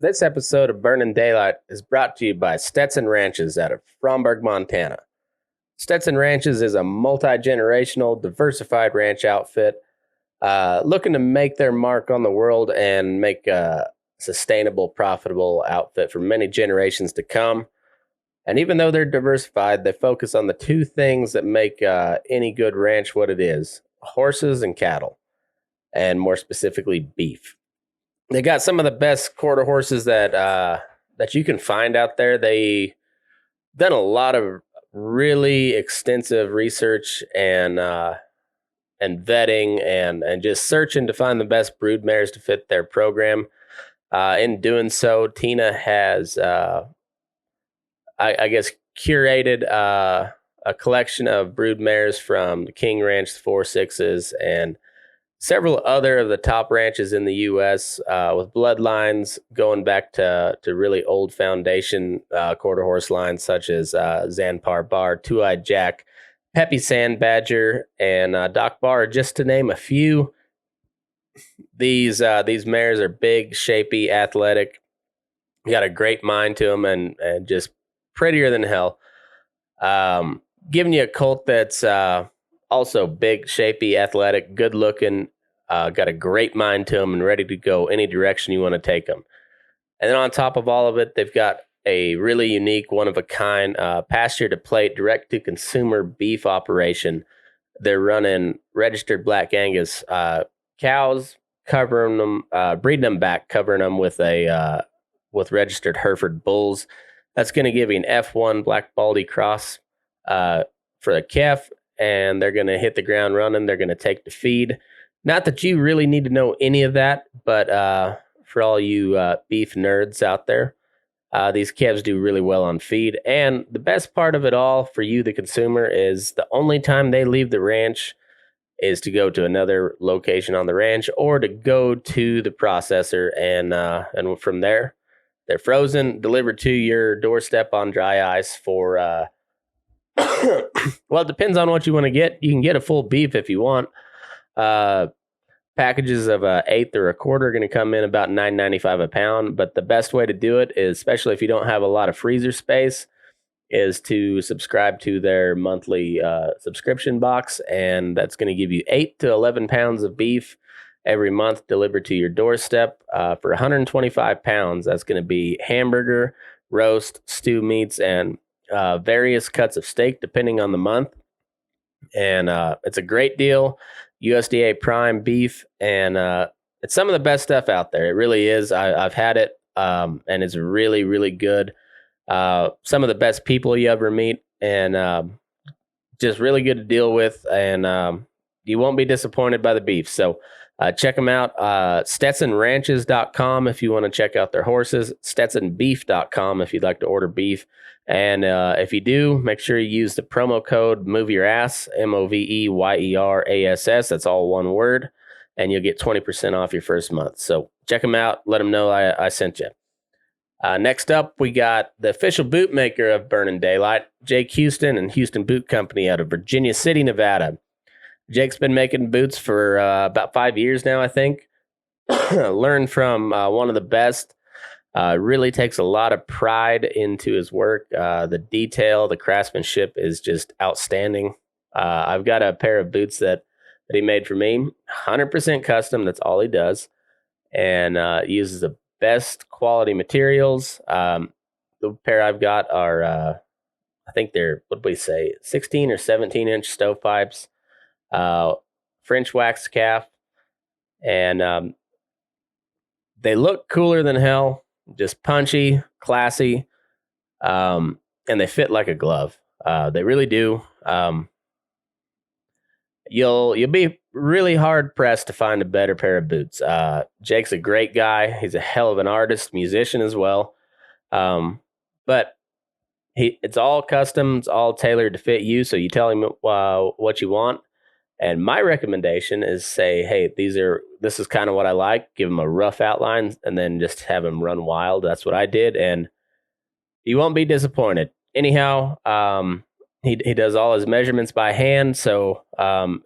This episode of Burning Daylight is brought to you by Stetson Ranches out of Fromberg, Montana. Stetson Ranches is a multi-generational, diversified ranch outfit looking to make their mark on the world and make a sustainable, profitable outfit for many generations to come. And even though they're diversified, they focus on the two things that make any good ranch what it is: horses and cattle, and more specifically, beef. They got some of the best quarter horses that you can find out there. They done a lot of really extensive research and vetting and just searching to find the best brood mares to fit their program. In doing so, Tina has, I guess, curated a collection of brood mares from the King Ranch, the 4-6s, and several other of the top ranches in the U.S. With bloodlines going back to really old foundation quarter horse lines such as Zanpar Bar, Two-Eyed Jack, Peppy Sand Badger, and Doc Bar, just to name a few. These mares are big, shapy, athletic. Got a great mind to them and just prettier than hell. Giving you a colt that's also big, shapy, athletic, good looking, got a great mind to them and ready to go any direction you want to take them. And then on top of all of it, they've got a really unique, one-of-a-kind pasture to plate, direct-to-consumer beef operation. They're running registered Black Angus cows, covering them, breeding them back, covering them with registered Hereford bulls. That's going to give you an F1 Black Baldy cross for a calf, and they're going to hit the ground running. They're going to take the feed. Not that you really need to know any of that, but for all you beef nerds out there, these calves do really well on feed. And the best part of it all for you, the consumer, is the only time they leave the ranch is to go to another location on the ranch or to go to the processor, and from there, they're frozen, delivered to your doorstep on dry ice for, well, it depends on what you want to get. You can get a full beef if you want. Packages of an eighth or a quarter are going to come in about $9.95 a pound. But the best way to do it is, especially if you don't have a lot of freezer space, is to subscribe to their monthly subscription box, and that's going to give you 8 to 11 pounds of beef every month delivered to your doorstep for 125 pounds. That's going to be hamburger, roast, stew meats, and various cuts of steak depending on the month. And it's a great deal. USDA prime beef, and it's some of the best stuff out there. It really is. I've had it, and it's really, really good. Some of the best people you ever meet, and just really good to deal with, and you won't be disappointed by the beef. So check them out. StetsonRanches.com if you want to check out their horses. StetsonBeef.com if you'd like to order beef. And if you do, make sure you use the promo code MOVEYOURASS, MOVEYERASS. That's all one word, and you'll get 20% off your first month. So check them out. Let them know I sent you. Next up, we got the official boot maker of Burning Daylight, Jake Houston and Houston Boot Company out of Virginia City, Nevada. Jake's been making boots for about 5 years now, I think. Learned from one of the best. Really takes a lot of pride into his work. The detail, the craftsmanship is just outstanding. I've got a pair of boots that he made for me, 100% custom. That's all he does, and uses the best quality materials. The pair I've got are, I think they're, what do we say, 16 or 17 inch stovepipes, French wax calf, and they look cooler than hell. Just punchy, classy, and they fit like a glove. They really do. You'll be really hard pressed to find a better pair of boots. Jake's a great guy. He's a hell of an artist, musician as well. But it's all custom. It's all tailored to fit you. So you tell him what you want. And my recommendation is say, hey, this is kind of what I like. Give him a rough outline and then just have him run wild. That's what I did, and you won't be disappointed. Anyhow, he does all his measurements by hand. So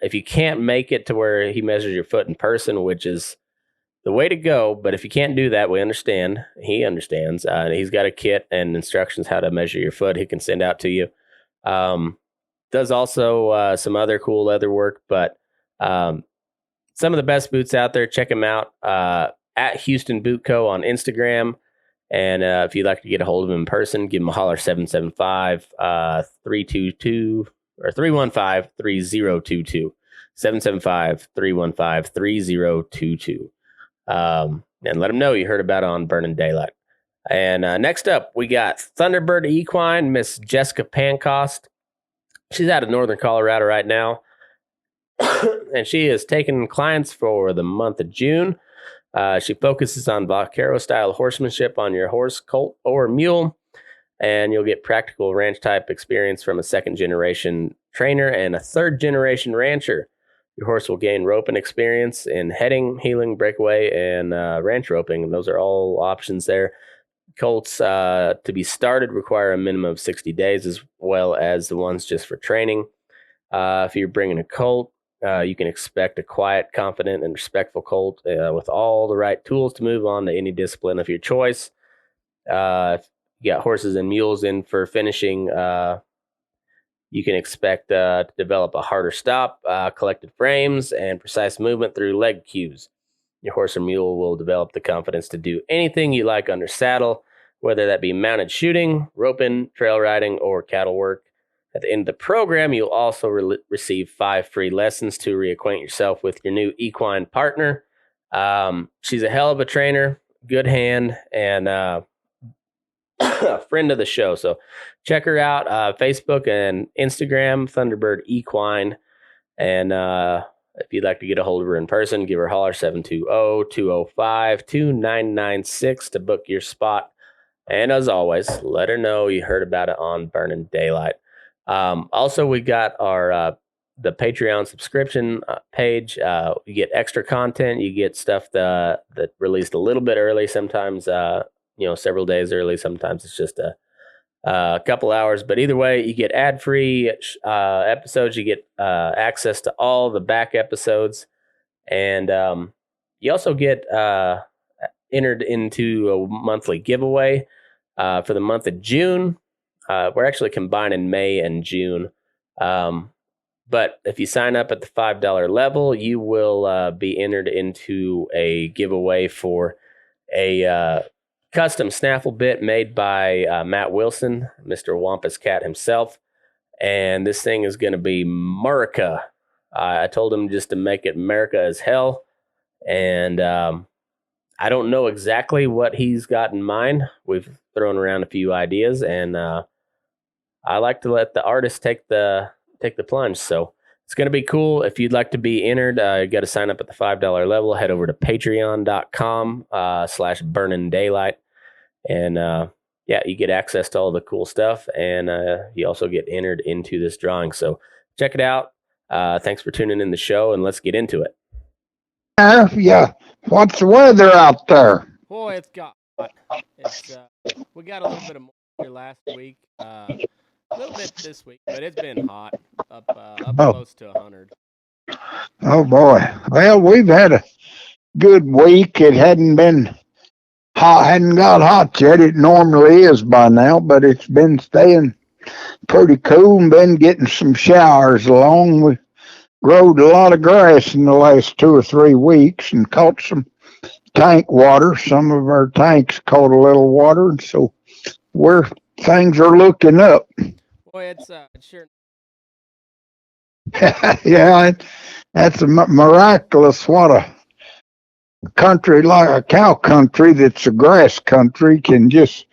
if you can't make it to where he measures your foot in person, which is the way to go. But if you can't do that, we understand. He understands. He's got a kit and instructions how to measure your foot. He can send out to you. Does also some other cool leather work, but some of the best boots out there. Check him out at Houston Boot Co. on Instagram. And if you'd like to get a hold of him in person, give him a holler 775-322 or 315-3022. 775-315-3022. And let him know you heard about it on Burning Daylight. And next up, we got Thunderbird Equine, Miss Jessica Pancost. She's out of Northern Colorado right now. And she is taking clients for the month of June. She focuses on vaquero-style horsemanship on your horse, colt, or mule, and you'll get practical ranch-type experience from a second-generation trainer and a third-generation rancher. Your horse will gain roping experience in heading, heeling, breakaway, and ranch roping, and those are all options there. Colts to be started require a minimum of 60 days, as well as the ones just for training. If you're bringing a colt, you can expect a quiet, confident, and respectful colt with all the right tools to move on to any discipline of your choice. If you got horses and mules in for finishing, you can expect to develop a harder stop, collected frames, and precise movement through leg cues. Your horse or mule will develop the confidence to do anything you like under saddle, whether that be mounted shooting, roping, trail riding, or cattle work. At the end of the program, you'll also receive 5 free lessons to reacquaint yourself with your new equine partner. She's a hell of a trainer, good hand, and a friend of the show. So check her out, Facebook and Instagram, Thunderbird Equine. And if you'd like to get a hold of her in person, give her a holler, 720-205-2996 to book your spot. And as always, let her know you heard about it on Burning Daylight. Also, we got our the Patreon subscription page. You get extra content. You get stuff that released a little bit early. Sometimes, several days early. Sometimes it's just a couple hours. But either way, you get ad-free episodes. You get access to all the back episodes, and you also get entered into a monthly giveaway for the month of June. We're actually combining May and June. But if you sign up at the $5 level, you will be entered into a giveaway for a custom snaffle bit made by Matt Wilson, Mr. Wampus Cat himself. And this thing is going to be America. I told him just to make it America as hell. And I don't know exactly what he's got in mind. We've thrown around a few ideas, and I like to let the artist take the plunge. So it's going to be cool. If you'd like to be entered, you got to sign up at the $5 level. Head over to patreon.com/burning daylight. And you get access to all the cool stuff. And you also get entered into this drawing. So check it out. Thanks for tuning in the show, and let's get into it. Yeah. What's the weather out there? Boy, it's got hot. We got a little bit of moisture last week. A little bit this week, but it's been hot, up close to 100. Oh boy. Well, we've had a good week. It hadn't been hot, hadn't got hot yet. It normally is by now, but it's been staying pretty cool and been getting some showers along. We growed a lot of grass in the last 2 or 3 weeks and caught some tank water. Some of our tanks caught a little water, and so things are looking up. Boy, it's sure. Yeah, that's miraculous. What a country like a cow country that's a grass country can just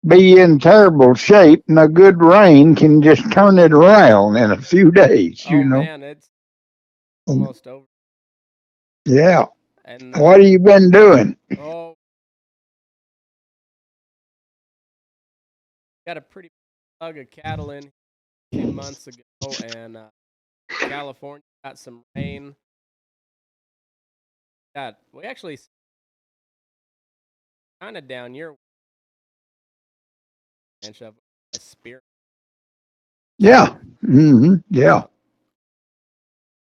be in terrible shape, and a good rain can just turn it around in a few days. Oh man, it's almost over. Yeah. And what have you been doing? Oh, got a pretty hug of cattle in 2 months ago, and California got some rain. We actually kind of down your ranch of a spear. Yeah. Mm-hmm. Yeah.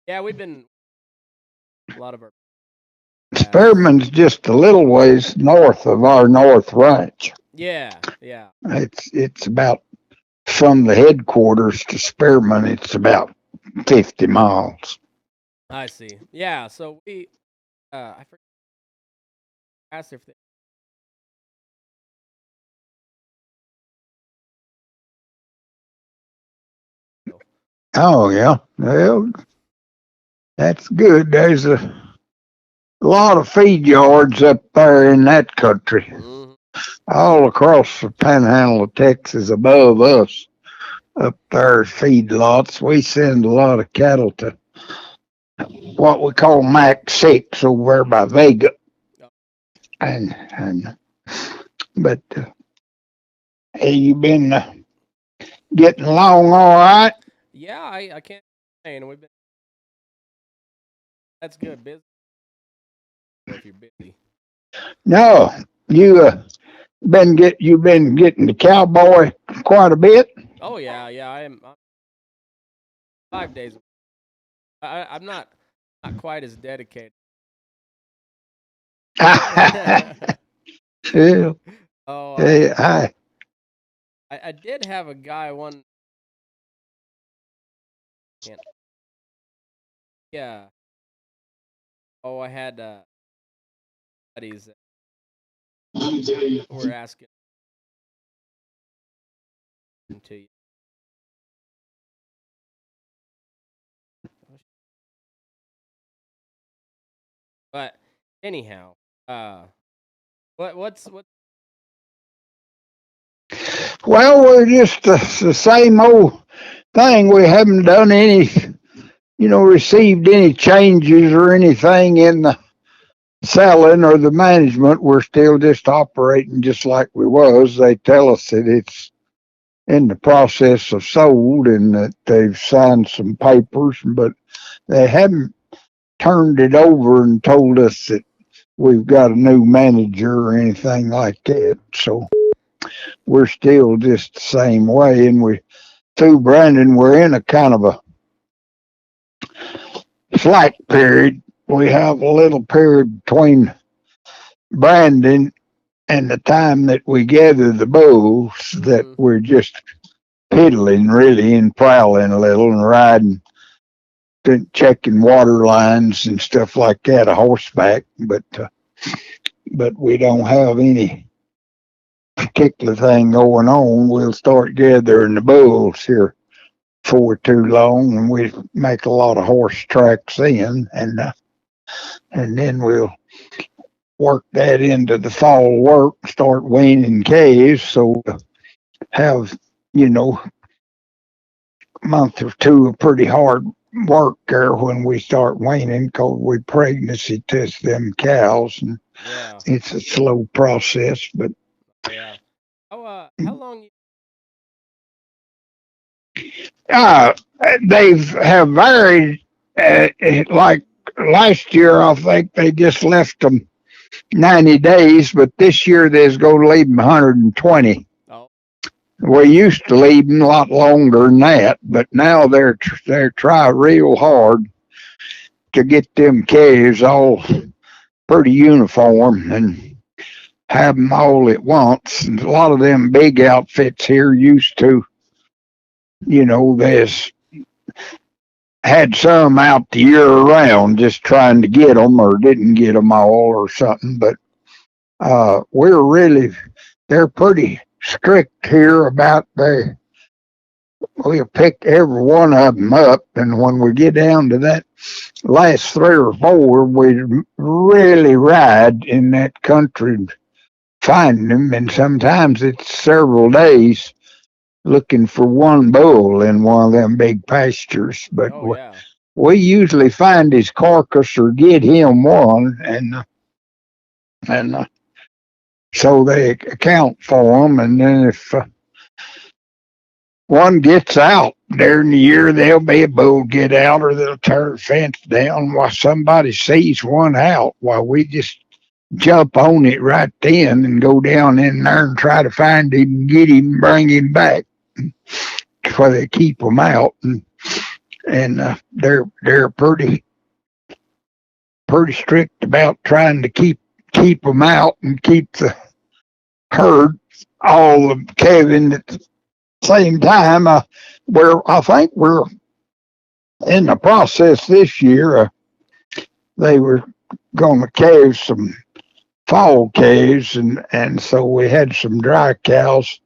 Yeah, we've been a lot of our. Spearman's just a little ways north of our North Ranch. Yeah, yeah. It's about from the headquarters to Spearman. It's about 50 miles. I see. Yeah, so we I forgot to ask if they, Oh yeah, well that's good. There's a lot of feed yards up there in that country, mm-hmm. all across the panhandle of Texas above us. Up there, feed lots. We send a lot of cattle to what we call Mac 6 over there by Vega. And but hey, you been getting along all right? Yeah, I can't complain. We've been that's good business if you're busy. No, you've been getting the Cowboy quite a bit. Oh yeah. I'm 5 days. I'm not quite as dedicated. Yeah, oh, I I did have a guy one. Can't, yeah. Oh, I had buddies that were asking to you. But anyhow, what? well, we're just the same old thing. We haven't done any, received any changes or anything in the selling or the management. We're still just operating just like we was. They tell us that it's in the process of sold and that they've signed some papers, but they haven't turned it over and told us that we've got a new manager or anything like that. So we're still just the same way. And through Brandon, we're in a kind of a slack period. We have a little period between Brandon and the time that we gather the bulls that Mm-hmm. we're just piddling really and prowling a little and riding, checking water lines and stuff like that, a horseback. But we don't have any particular thing going on. We'll start gathering the bulls here before too long, and we make a lot of horse tracks in, and then we'll work that into the fall work, start weaning calves, so we'll have you know a month or two of pretty hard work there when we start weaning, because we pregnancy test them cows, and Yeah. it's a slow process, but Yeah. How long? uh, they have varied. Like last year, I think they just left them 90 days, but this year they's going to leave them 120. Oh, We used to leave them a lot longer than that, but now they're trying real hard to get them calves all pretty uniform and have them all at once. And a lot of them big outfits here used to, there's had some out the year around just trying to get them or didn't get them all or something. But they're pretty strict here about we'll pick every one of them up. And when we get down to that last three or four, we really ride in that country finding them. And sometimes it's several days looking for one bull in one of them big pastures. But oh yeah. we usually find his carcass or get him one, and so they account for them. And then if one gets out during the year, there'll be a bull get out, or they'll tear the fence down while somebody sees one out. While we just jump on it right then and go down in there and try to find him, and get him, bring him back. Where they keep them out, and they're pretty pretty strict about trying to keep them out and keep the herd all of calving at the same time. I think we're in the process this year. They were going to calve some fall calves, and so we had some dry cows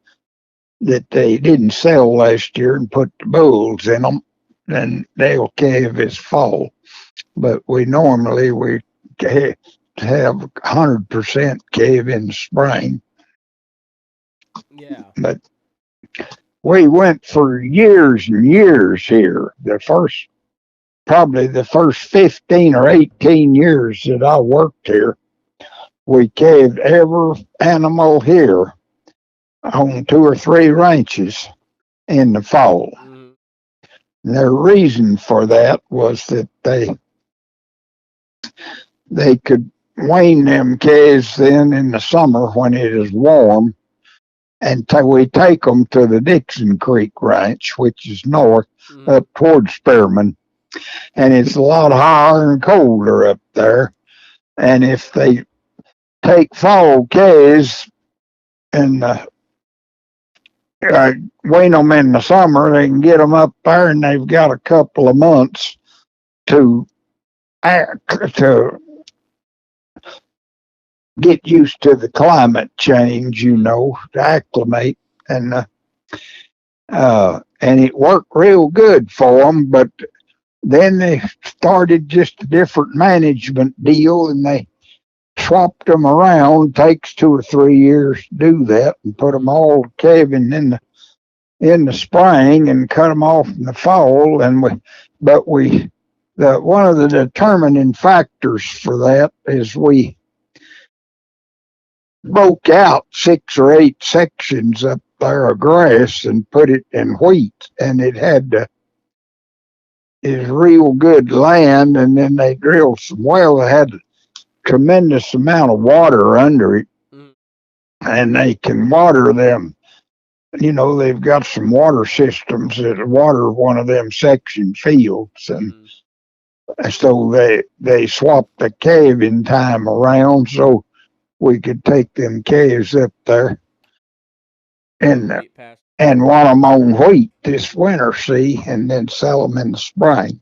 that they didn't sell last year and put the bulls in them, and they'll calve this fall. But we have 100% calve in the spring. Yeah. But we went for years and years here. Probably the first 15 or 18 years that I worked here, we calved every animal here on 2 or 3 ranches in the fall. Mm-hmm. Their reason for that was that they could wean them calves then in the summer when it is warm, and we take them to the Dixon Creek Ranch, which is north, up towards Spearman, and it's a lot higher and colder up there. And if they take fall calves and wean them in the summer, they can get them up there, and they've got a couple of months to to get used to the climate change, to acclimate, and it worked real good for them. But then they started just a different management deal, and they swapped them around. It takes 2 or 3 years to do that, and put them all calving in the spring and cut them off in the fall. One of the determining factors for that is we broke out 6 or 8 sections up there of grass and put it in wheat, and is real good land. And then they drilled some well that had a tremendous amount of water under it, and they can water them. They've got some water systems that water one of them section fields, and so they swapped the calving time around so we could take them calves up there and want them on wheat this winter, and then sell them in the spring.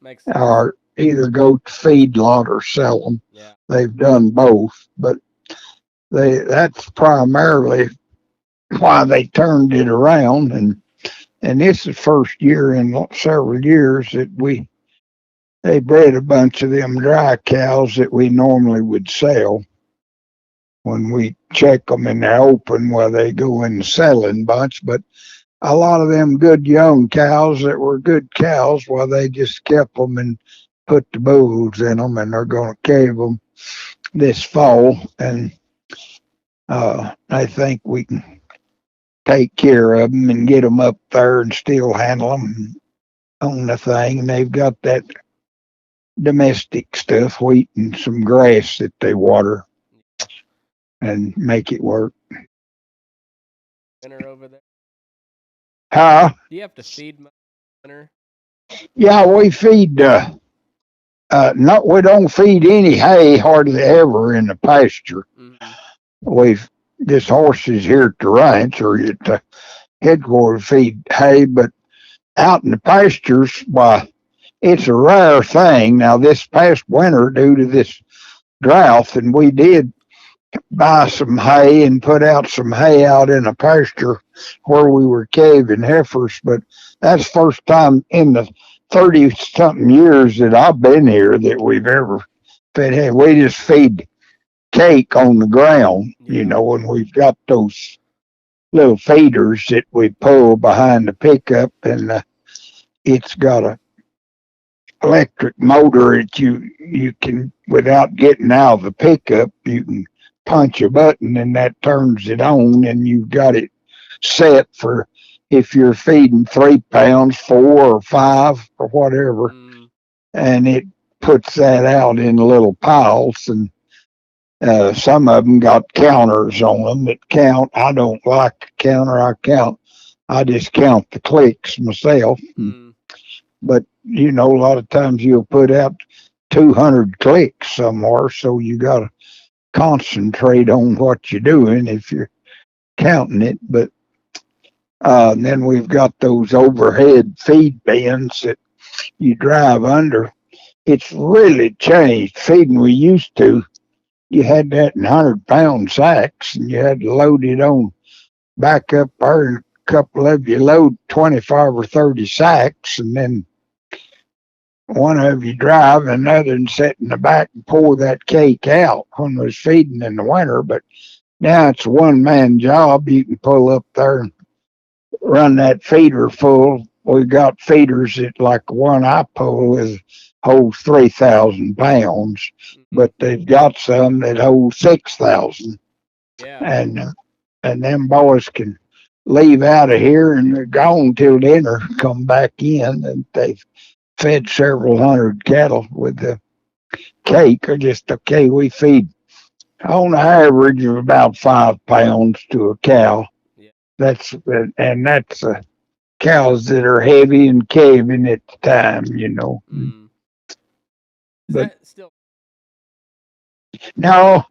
Makes sense. Or either go to feedlot or sell them. Yeah. They've done both, but that's primarily why they turned it around. And this is the first year in several years that they bred a bunch of them dry cows that we normally would sell. When we check them in the open, where they go in the selling bunch, but a lot of them good young cows that were good cows, they just kept them and put the bulls in them, and they're going to calve them this fall. And I think we can take care of them and get them up there and still handle them on the thing. And they've got that domestic stuff, wheat and some grass that they water and make it work. Winter over there? Huh? Do you have to feed winter? Yeah, we feed. We don't feed any hay hardly ever in the pasture. We've just horses here at the ranch or at the headquarters feed hay, but out in the pastures, it's a rare thing. Now, this past winter, due to this drought, and we did buy some hay and put out some hay out in a pasture where we were calving heifers, but that's the first time in the 30-something years that I've been here that we've ever fed hay. We just feed cake on the ground, and we've got those little feeders that we pull behind the pickup, and it's got a electric motor that you can, without getting out of the pickup, you can punch a button and that turns it on, and you've got it set for if you're feeding 3 pounds, 4 or 5 or whatever, and it puts that out in little piles. And some of them got counters on them that count. I don't like a counter. I just count the clicks myself. But a lot of times you'll put out 200 clicks somewhere, so you got to concentrate on what you're doing if you're counting it. But then we've got those overhead feed bins that you drive under. It's really changed. Feeding we used to, you had that in 100-pound sacks, and you had to load it on back up there, and a couple of you load 25 or 30 sacks, and then one of you drive, and another and sit in the back and pour that cake out when we was feeding in the winter. But now it's a one-man job. You can pull up there and run that feeder full. We got feeders that, like one I pull, is holds 3,000 pounds, but they've got some that hold 6,000. Yeah. And them boys can leave out of here and they're gone till dinner, come back in, and they've fed several hundred cattle with the cake. Or just okay, we feed on average of about 5 pounds to a cow. Yeah. That's cows that are heavy and calving at the time, you know. Is that still? No,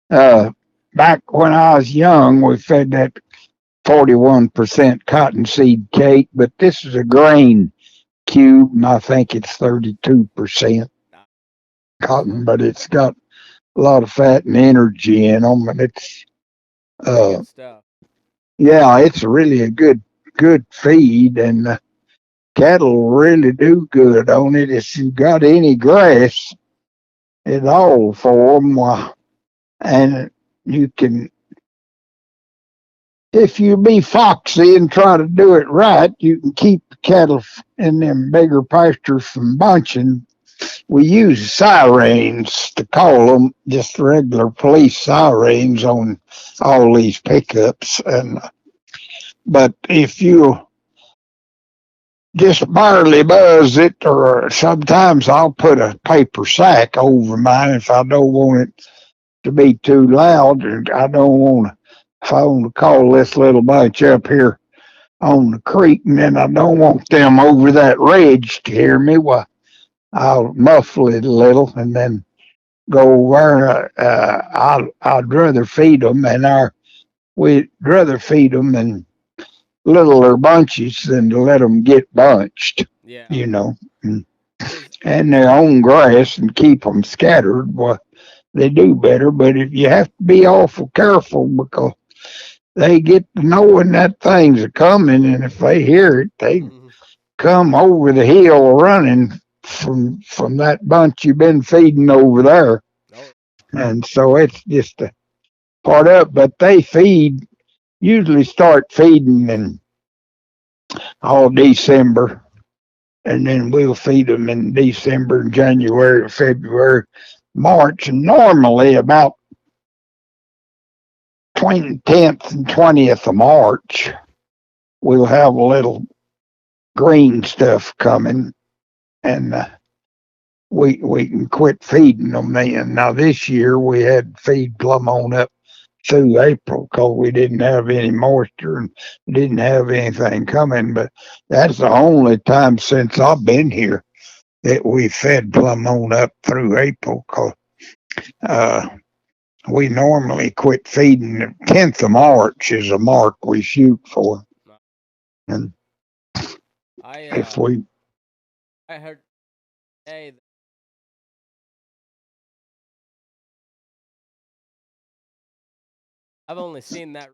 back when I was young, we fed that 41% cottonseed cake, but this is a grain cube, and I think it's 32% cotton, but it's got a lot of fat and energy in them, and it's Good stuff. yeah, it's really a good feed, and cattle really do good on it. If you got any grass at all for them, and you can, if you be foxy and try to do it right, you can keep the cattle in them bigger pastures from bunching. We use sirens to call them, just regular police sirens on all these pickups. But if you just barely buzz it, or sometimes I'll put a paper sack over mine if I don't want it to be too loud, and I don't want to. If I want to call this little bunch up here on the creek, and then I don't want them over that ridge to hear me, well, I'll muffle it a little and then go over. I'd rather feed them, and we'd rather feed them in littler bunches than to let them get bunched. Yeah. You know, and their own grass and keep them scattered. Well, they do better, but if you have to be awful careful because they get to knowing that things are coming, and if they hear it, they come over the hill running from that bunch you've been feeding over there. And so it's just a part of it. But they usually start feeding in all December, and then we'll feed them in December, January, February, March, and normally about between 10th and 20th of March, we'll have a little green stuff coming, and we can quit feeding them then. Now this year we had feed plumb on up through April because we didn't have any moisture and didn't have anything coming. But that's the only time since I've been here that we fed plumb on up through April, because we normally quit feeding. The 10th of March is a mark we shoot for. And if we... I heard today that I've only seen that.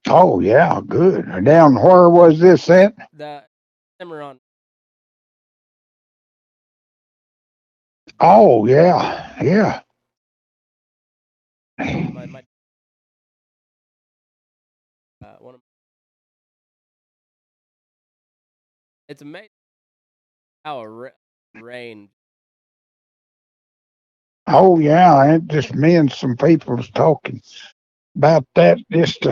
Oh, yeah, good. Down where was this at? The Cimarron. Oh, yeah, yeah. One of it's amazing how a rain. Oh, yeah, it just me and some people was talking about that just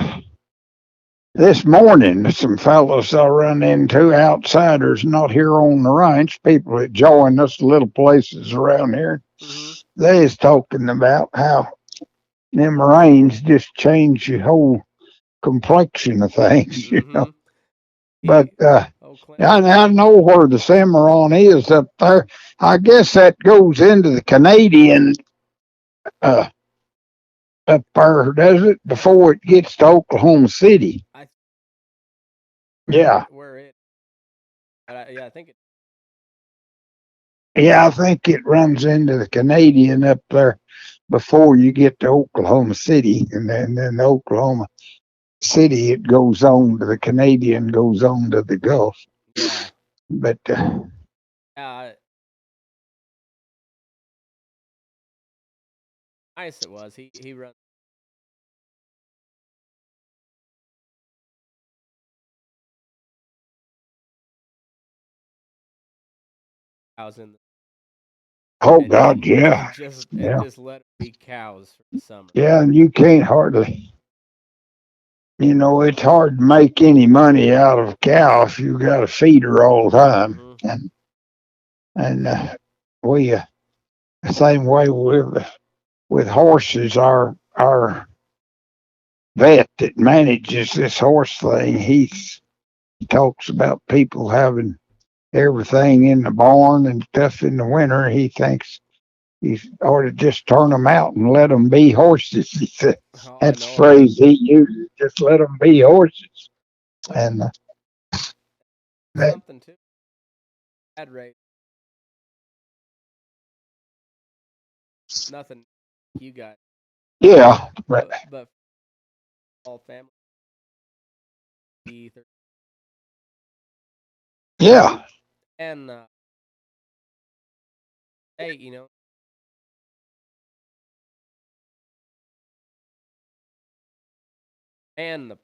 this morning. Some fellows I run into, outsiders not here on the ranch, people that join us little places around here. They is talking about how them rains just change the whole complexion of things, you know. But I know where the Cimarron is up there. I guess that goes into the Canadian uh, up there, does it? Before it gets to Oklahoma City. Yeah. I think it. Yeah, I think it runs into the Canadian up there before you get to Oklahoma City, and then Oklahoma City it goes on to the Canadian, goes on to the Gulf. Yeah. But Nice it was. He runs. Cows in the. oh And, God, yeah, and yeah, just let it be cows for the summer. yeah, and you can't hardly. You know, it's hard to make any money out of a cow if you got to feed her all the time, and we the same way with horses. Our vet that manages this horse thing, he talks about people having everything in the barn and stuff in the winter. He thinks he ought to just turn them out and let them be horses. He said that's the phrase he uses. Just let them be horses. And that, Something too. Bad rate. Nothing. You got. yeah, But all family. yeah, And hey, and the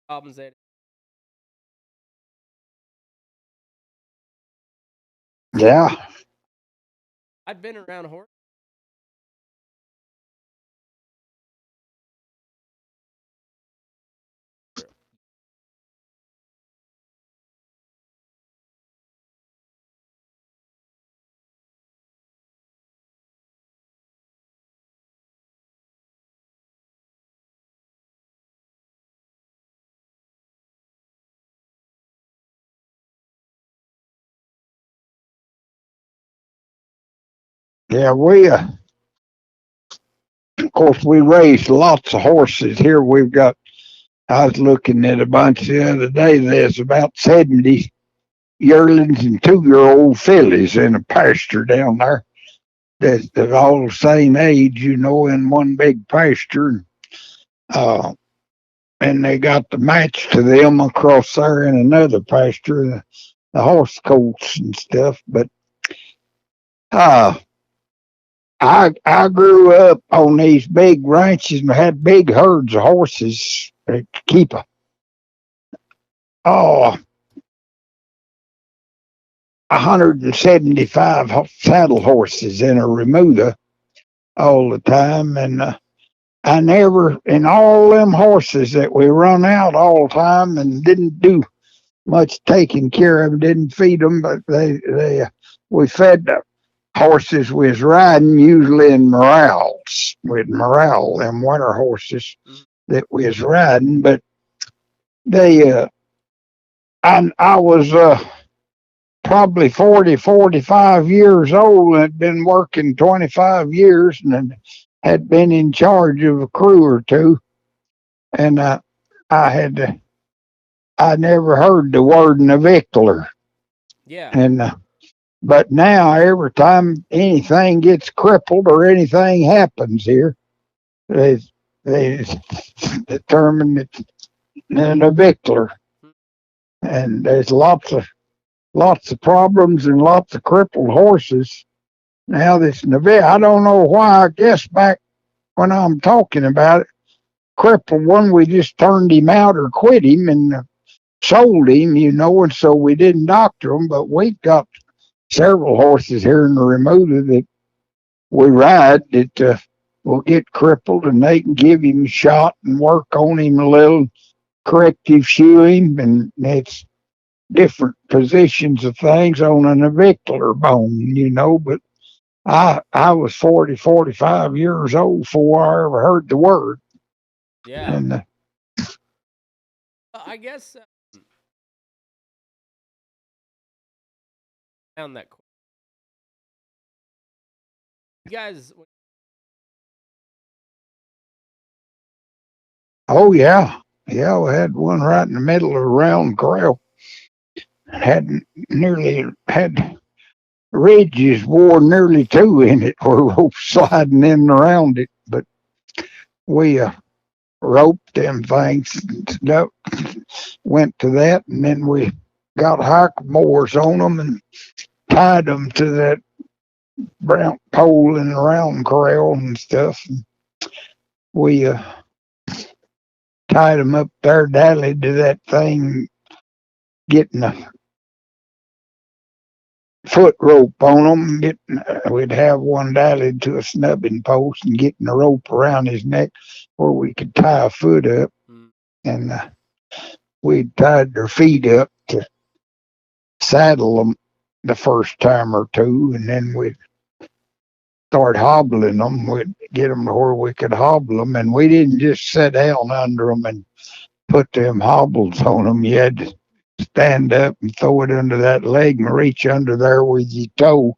problems that yeah, I've been around horse. yeah. We of course we raise lots of horses here. We've got. I was looking at a bunch the other day. There's about 70 yearlings and 2-year-old fillies in a pasture down there. That's all the same age, in one big pasture. Uh, and they got the match to them across there in another pasture, the horse colts and stuff. But uh, I grew up on these big ranches and had big herds of horses to keep oh 175 saddle horses in a remuda all the time, and I never, in all them horses that we run out all the time and didn't do much taking care of them, didn't feed them, but we fed the horses we was riding usually in morals, with morale, them winter horses that we was riding, but they, I was, probably 40, 45 years old and had been working 25 years and had been in charge of a crew or two. And I had I never heard the word navicular. Yeah. And but now every time anything gets crippled or anything happens here, they they determine it's a navicular. And there's lots of problems and lots of crippled horses. Now this navicular, I don't know why. I guess back when I'm talking about it, crippled one, we just turned him out or quit him and sold him, and so we didn't doctor him. But we've got several horses here in the remuda that we ride that will get crippled, and they can give him a shot and work on him a little, corrective shoe him, and it's different positions of things on a navicular bone, but I was 40, 45 years old before I ever heard the word. Yeah. And I guess Down that. You guys. Oh yeah, yeah. We had one right in the middle of the round corral. Had ridges wore nearly two in it, where rope sliding in and around it. But we roped them things, went to that, and then we got hackamores on them and tied them to that brown pole in the round corral and stuff. And we tied them up there, dallied to that thing, getting a foot rope on them. We'd have one dallied to a snubbing post and getting the rope around his neck where we could tie a foot up. And we'd tied their feet up to saddle them the first time or two, and then we'd start hobbling them. We'd get them to where we could hobble them, and we didn't just sit down under them and put them hobbles on them. You had to stand up and throw it under that leg and reach under there with your toe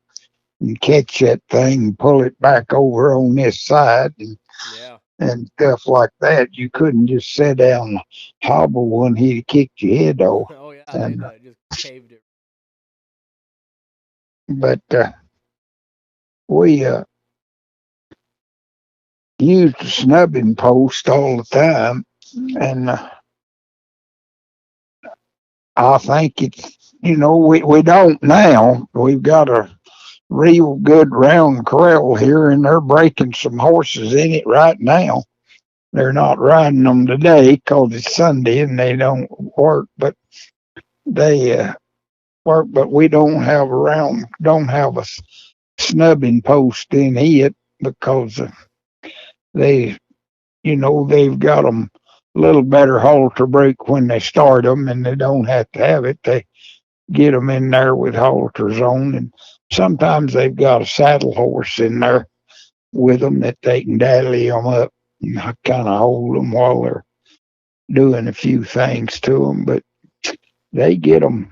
and catch that thing and pull it back over on this side and stuff like that. You couldn't just sit down and hobble one, he'd have kicked your head off. Oh yeah, and, just caved it. But we used the snubbing post all the time, and I think it's, we don't now. We've got a real good round corral here, and they're breaking some horses in it right now. They're not riding them today because it's Sunday and they don't work, but they work. But we don't have a snubbing post in it because they've got them a little better halter break when they start them, and they don't have to have it. They get them in there with halters on, and sometimes they've got a saddle horse in there with them that they can dally them up and kind of hold them while they're doing a few things to them. But they get them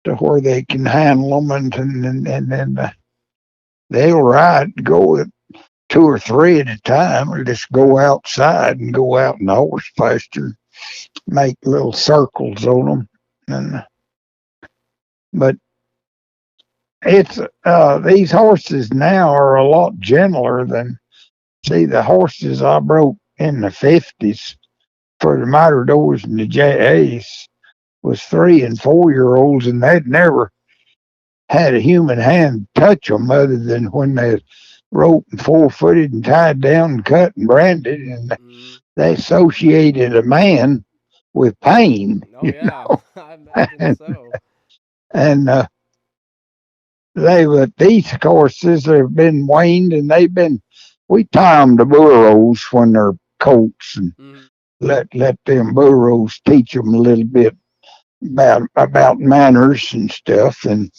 to where they can handle them, and then they'll go at two or three at a time, or just go outside and go out in the horse pasture, make little circles on them. But it's these horses now are a lot gentler than the horses I broke in the 50s for the matadors and the JAs was 3 and 4 year olds, and they'd never had a human hand touch them other than when they roped and 4-footed and tied down and cut and branded, and they associated a man with pain. Oh yeah, I imagine so. And these horses have been weaned, and we tie them to burros when they're colts, and let them burros teach them a little bit about manners and stuff, and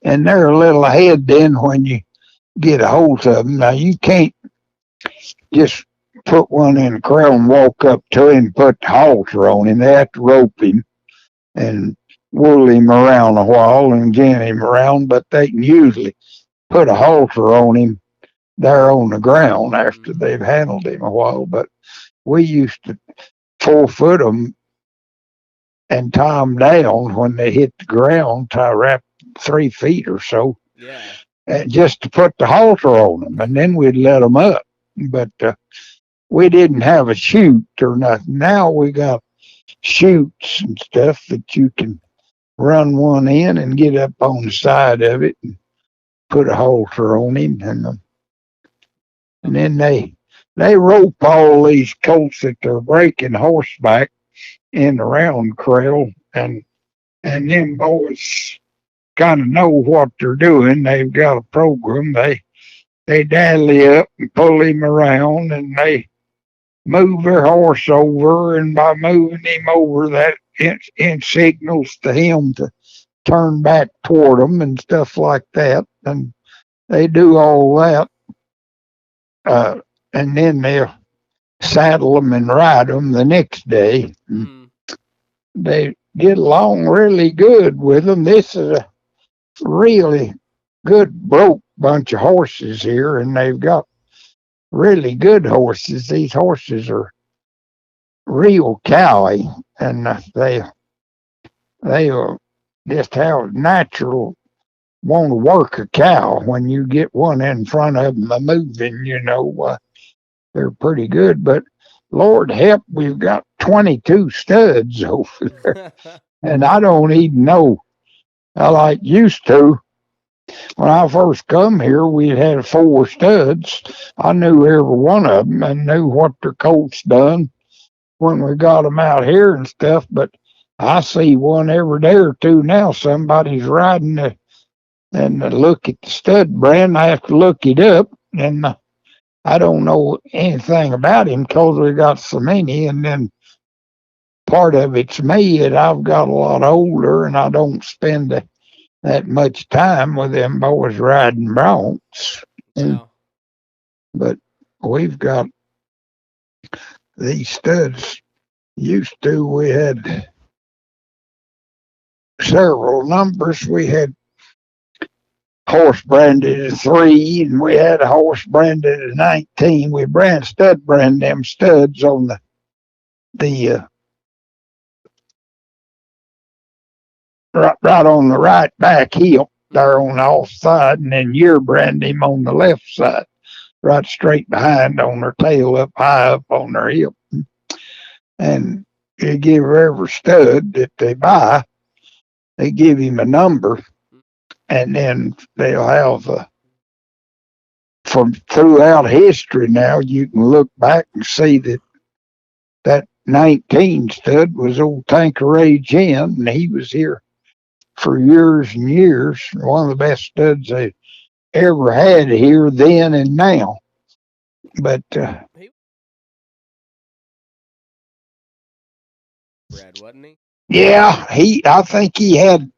they're a little ahead then when you get a hold of them. Now you can't just put one in the corral and walk up to him and put the halter on him. They have to rope him and wool him around a while and gin him around, but they can usually put a halter on him there on the ground after they've handled him a while. But we used to 4-foot them and tie them down when they hit the ground, tie wrap 3 feet or so, just to put the halter on them, and then we'd let them up. But we didn't have a chute or nothing. Now we got chutes and stuff that you can run one in and get up on the side of it and put a halter on him, and then they rope all these colts that they're breaking horseback in the round corral, and them boys kind of know what they're doing. They've got a program. They dally up and pull him around, and they move their horse over, and by moving him over, that it signals to him to turn back toward them and stuff like that. And they do all that, and then they'll saddle them and ride them the next day. They get along really good with them. This is a really good broke bunch of horses here, and they've got really good horses. These horses are real cowy, and they just have natural want to work a cow when you get one in front of them a moving. They're pretty good, but Lord help, we've got 22 studs over there, and I don't even know. I like used to. When I first come here, we had 4 studs. I knew every one of them and knew what their coats done when we got them out here and stuff. But I see one every day or two now. Somebody's riding and look at the stud brand. I have to look it up, and I don't know anything about him because we got so many. And then part of it's me that I've got a lot older, and I don't spend that much time with them boys riding broncs. And, Yeah. but we've got these studs. Used to, we had several numbers. We had horse branded at 3, and we had a horse branded at 19. We stud brand them studs on the right on the right back heel there on the off side, and then year brand him on the left side, right straight behind on their tail up high up on their hip. And you give every stud that they buy, they give him a number, and then they'll have from throughout history now, you can look back and see that 19 stud was old Tanqueray Jim, and he was here for years and years. One of the best studs they ever had here then and now. But He bred, wasn't he? yeah, I think he had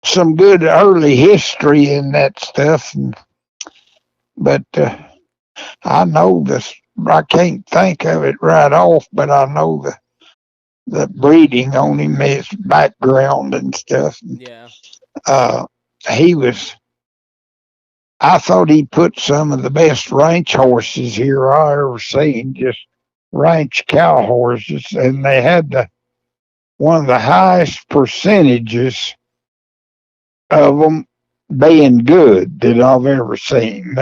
some good early history in that stuff. But I know this. I can't think of it right off, but I know the breeding on him, his background and stuff. Yeah. Uh, he was. I thought he put some of the best ranch horses here I ever seen. Just ranch cow horses, and they had one of the highest percentages of them being good that I've ever seen.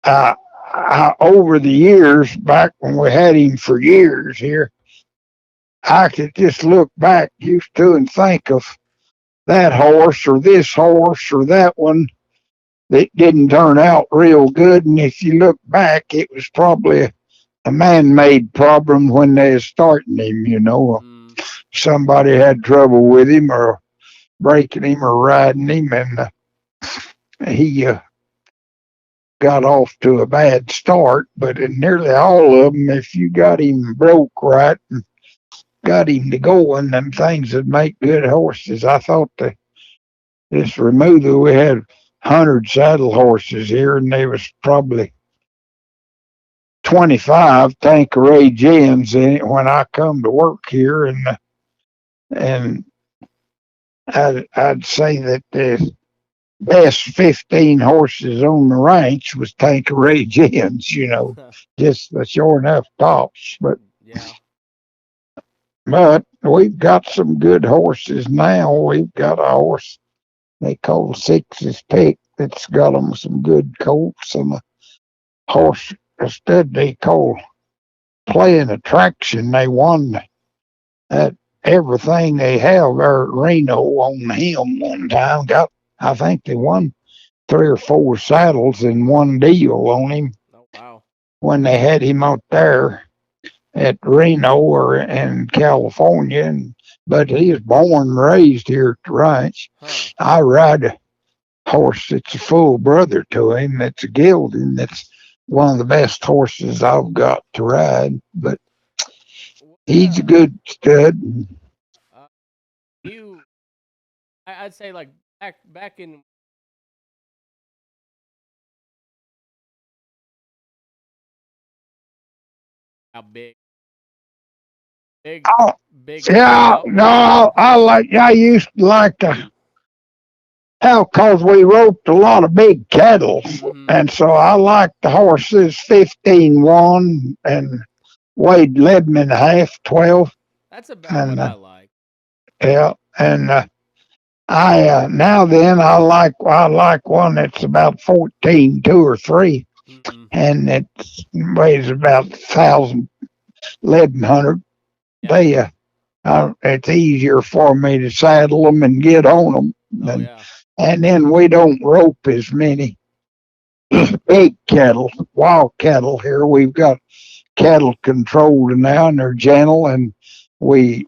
Uh, over the years, back when we had him for years here, I could just look back used to and think of that horse or this horse or that one that didn't turn out real good. And if you look back, it was probably a man-made problem when they was starting him. Mm. Somebody had trouble with him or breaking him or riding him, and he got off to a bad start. But in nearly all of them, if you got him broke right and got him to going, them things would make good horses. I thought this removal, we had 100 saddle horses here, and there was probably 25 Tanqueray Jim's in it when I come to work here, and I'd say that the best 15 horses on the ranch was Tanqueray Jim's, just the sure enough tops. Yeah. But we've got some good horses now. We've got a horse they call Six's Pick that's got them some good colts, and a horse, a stud they call Playing Attraction. They won that everything they have there at Reno on him one time. I think they won 3 or 4 saddles in one deal on him Oh wow. when they had him out there at Reno or in California. But he was born and raised here at the ranch. Huh. I ride a horse that's a full brother to him. That's a gelding. That's one of the best horses I've got to ride. But What, he's a good stud. uh, you I'd say like back in how big Big, Oh, big yeah, cowboy. no, I used to like to, hell, cause we roped a lot of big cattle. Mm-hmm. And so I liked the horses 15-1 and weighed 11 and a half, 12. That's about what And, I like. yeah, and, now then I like one that's about 14, 2 or 3, Mm-hmm. and it weighs about 1,000, 1,100. Yeah. It's easier for me to saddle them and get on them. Oh yeah. And then we don't rope as many big cattle, wild cattle here. We've got cattle controlled now, and they're gentle, and we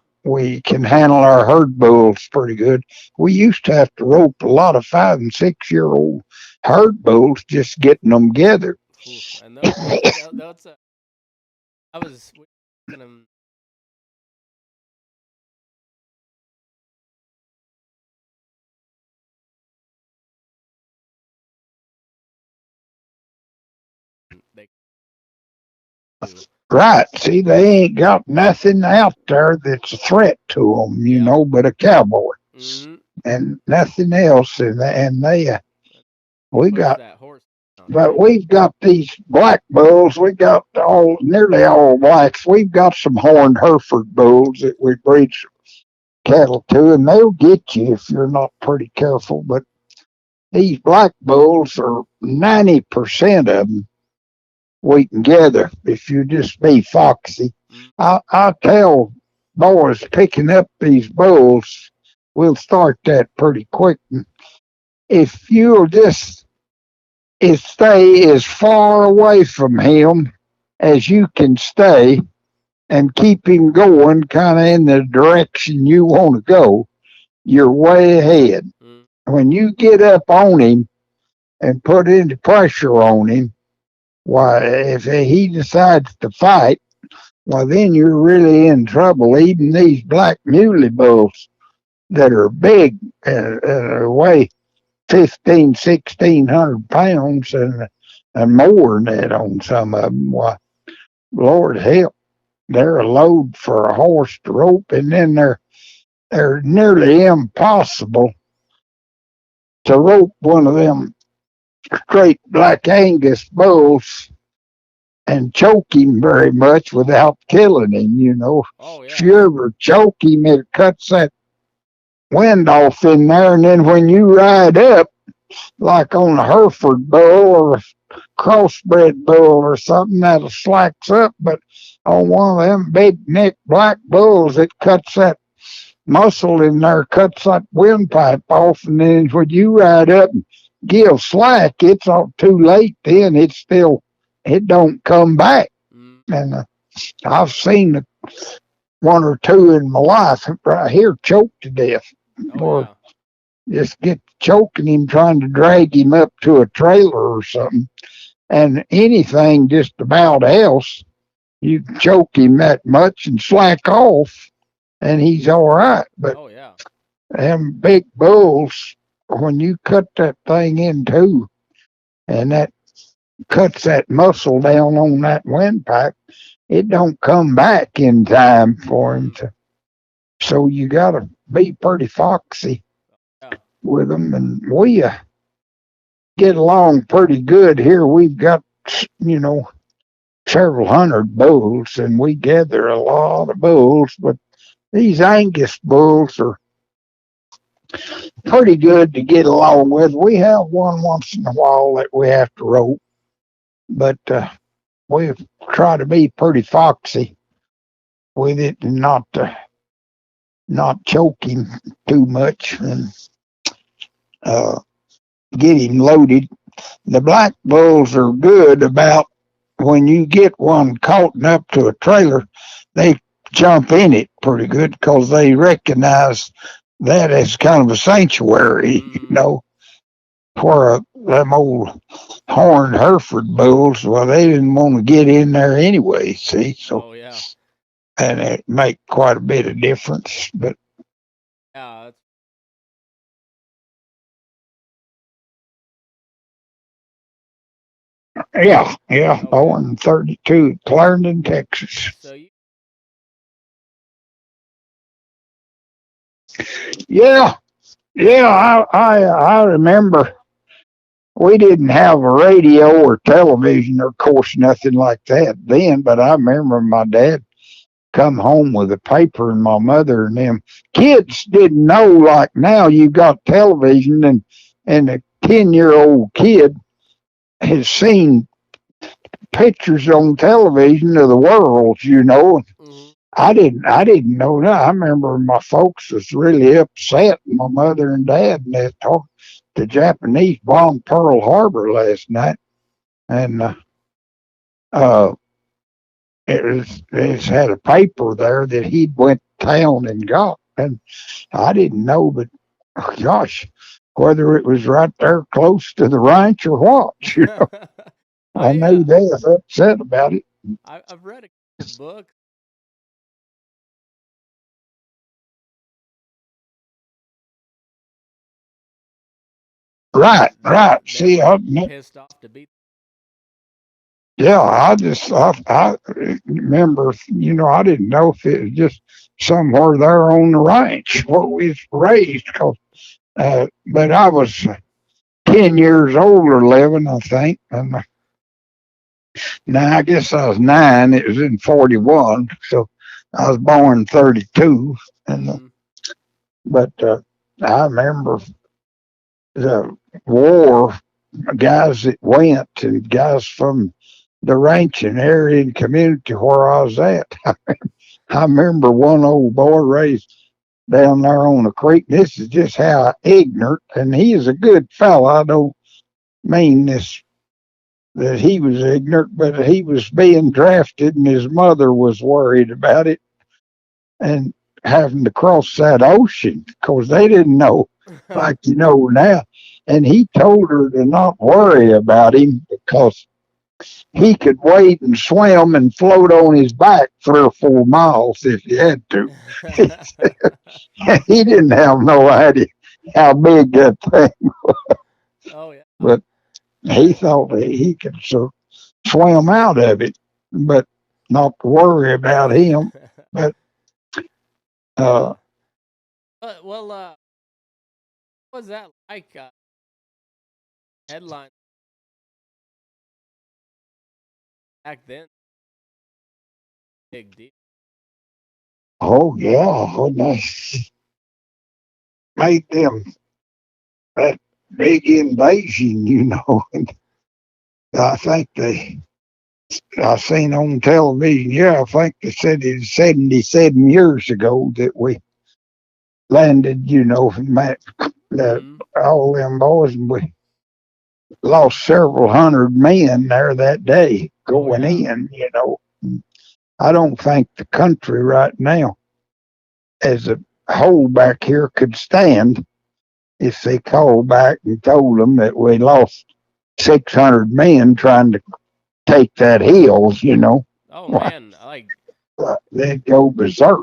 can handle our herd bulls pretty good. We used to have to rope a lot of 5 and 6 year old herd bulls just getting them gathered. Oof. And that's I was gonna they do. Right. See, they ain't got nothing out there that's a threat to them, Yep. but a cowboy Mm-hmm. and nothing else. And we Push got, that horse but nowadays. we've got these black bulls. We got nearly all blacks. We've got some horned Hereford bulls that we breed cattle to, and they'll get you if you're not pretty careful. But these black bulls are 90% of them we can gather if you just be foxy. Mm. I tell boys picking up these bulls, we'll start that pretty quick. If you'll just stay as far away from him as you can stay and keep him going kind of in the direction you want to go, you're way ahead. Mm. When you get up on him and put any pressure on him, why, if he decides to fight, well, then you're really in trouble. Even these black muley bulls that are big weigh 15, 1,600 pounds and more than that on some of them. Why, Lord help, they're a load for a horse to rope, and then they're nearly impossible to rope one of them straight black Angus bulls and choke him very much without killing him. Oh If you yeah. ever choke him, it cuts that wind off in there, and then when you ride up, like on a Hereford bull or a crossbred bull or something, that'll slacks up. But on one of them big neck black bulls, it cuts that muscle in there, cuts that windpipe off, and then when you ride up and give slack, it's all too late. Then it don't come back. Mm. And I've seen one or two in my life right here choked to death, Oh or yeah. just get choking him trying to drag him up to a trailer or something. And anything just about else, you choke him that much and slack off, and he's all right. But Oh yeah. them big bulls, when you cut that thing in two, and that cuts that muscle down on that windpipe, it don't come back in time for him Mm. to. So you got to be pretty foxy Yeah. with them, and we get along pretty good here. We've got, you know, several hundred bulls, and we gather a lot of bulls. But these Angus bulls are pretty good to get along with. We have one once in a while that we have to rope, but we try to be pretty foxy with it and not choke him too much and uh, get him loaded. The black bulls are good about when you get one caught up to a trailer, they jump in it pretty good because they recognize that as kind of a sanctuary, Mm. where them old horned Hereford bulls, well, they didn't want to get in there anyway, see, so, Oh yeah. and it make quite a bit of difference, but Yeah. That's, yeah, okay. born in 32, Clarendon, Texas. So you Yeah, yeah. I remember we didn't have a radio or television, or of course nothing like that then. But I remember my dad come home with a paper, and my mother and them kids didn't know like now you got television, and a 10-year old kid has seen pictures on television of the world, Mm-hmm. I didn't know that. I remember my folks was really upset, my mother and dad, and they talked the Japanese bombed Pearl Harbor last night, and uh, it's had a paper there that he'd went to town and got, and I didn't know, but oh, gosh, whether it was right there close to the ranch or what, I I knew they was upset about it. I've read a book. Right, They right. they See, were pissed off to be. yeah, I remember, I didn't know if it was just somewhere there on the ranch where we was raised, but I was 10 years old or 11, I think. And now I guess I was 9. It was in 41. So I was born in 32. And, Mm-hmm. but I remember the war, guys that went, and guys from the ranching area and community where I was at. I remember one old boy raised down there on the creek. This is just how ignorant, and he is a good fellow. I don't mean this that he was ignorant, but he was being drafted, and his mother was worried about it and having to cross that ocean because they didn't know like now. And he told her to not worry about him because he could wade and swim and float on his back 3 or 4 miles if he had to. He didn't have no idea how big that thing, Oh yeah. but he I thought that he could swim out of it, but not to worry about him. But uh, uh well what was that like headline back then? Big deal. oh yeah, when they made them that big invasion, and I think I seen on television. Yeah, I think they said it was 77 years ago that we landed. And met Mm-hmm. all them boys, and we lost several hundred men there that day Oh going yeah. in. I don't think the country right now, as a whole back here, could stand if they called back and told them that we lost 600 men trying to take that hill. Oh man, like They'd go berserk.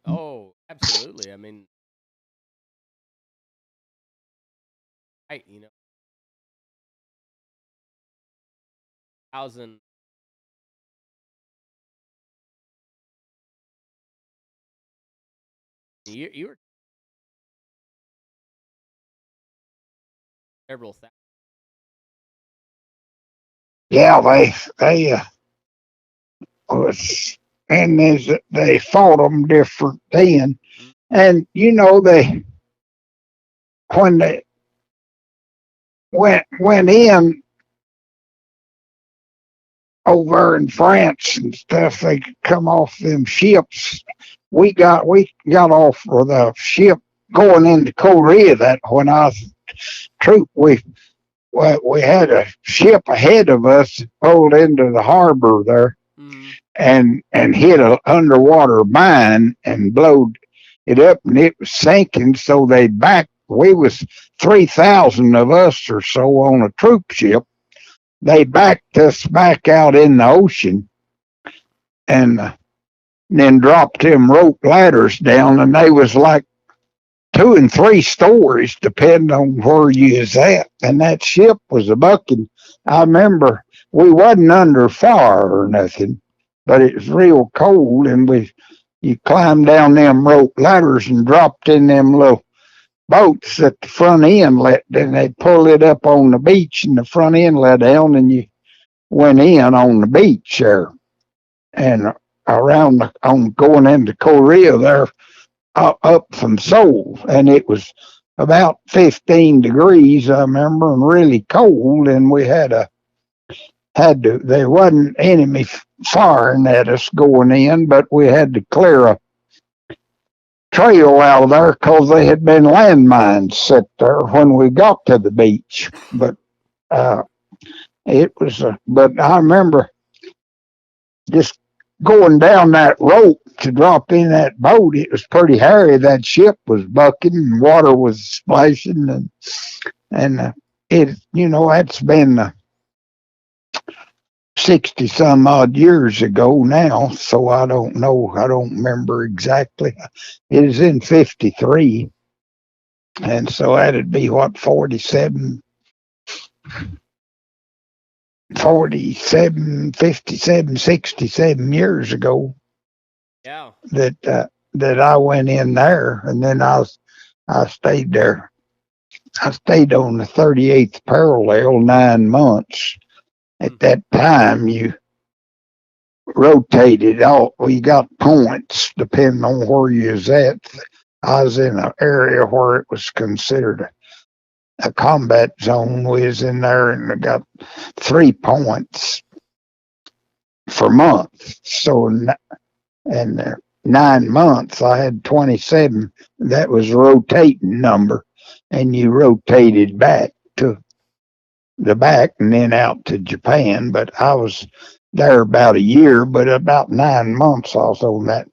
oh, absolutely. I mean, thousand you were several thousand. Yeah, they was, and they fought them different then, Mm. and they when they went in over in France and stuff, they could come off them ships. We got off with a ship going into Korea. That when I was a troop, we had a ship ahead of us that pulled into the harbor there Mm. and hit an underwater mine and blowed it up, and it was sinking. So they backed. We was 3,000 of us or so on a troop ship. They backed us back out in the ocean, and then dropped them rope ladders down, and they was like 2 and 3 stories, depending on where you is at. And that ship was a bucking. I remember we wasn't under fire or nothing, but it was real cold, and we You climbed down them rope ladders and dropped in them little boats at the front inlet. Then they pulled it up on the beach and the front end let down, and you went in on the beach there and around on going into Korea there up from Seoul, and it was about 15 degrees, I remember, and really cold, and we had to there wasn't enemy firing at us going in, but we had to clear a trail out of there because they had been landmines set there when we got to the beach. But uh, it was, but I remember just going down that rope to drop in that boat. It was pretty hairy. That ship was bucking and water was splashing, and it, that's been 60 some odd years ago now, so I don't know. I don't remember exactly. It is in 53, and so that'd be what, 57, 67 years ago. Yeah. That I went in there, and then I stayed there. I stayed on the 38th parallel 9 months. At that time, you rotated all. Well, you got points depending on where you was at. I was in an area where it was considered a combat zone. We was in there and I got 3 points for month. So and 9 months, I had 27. That was a rotating number, and you rotated back to the back and then out to Japan. But I was there about a year, but about 9 months I was on that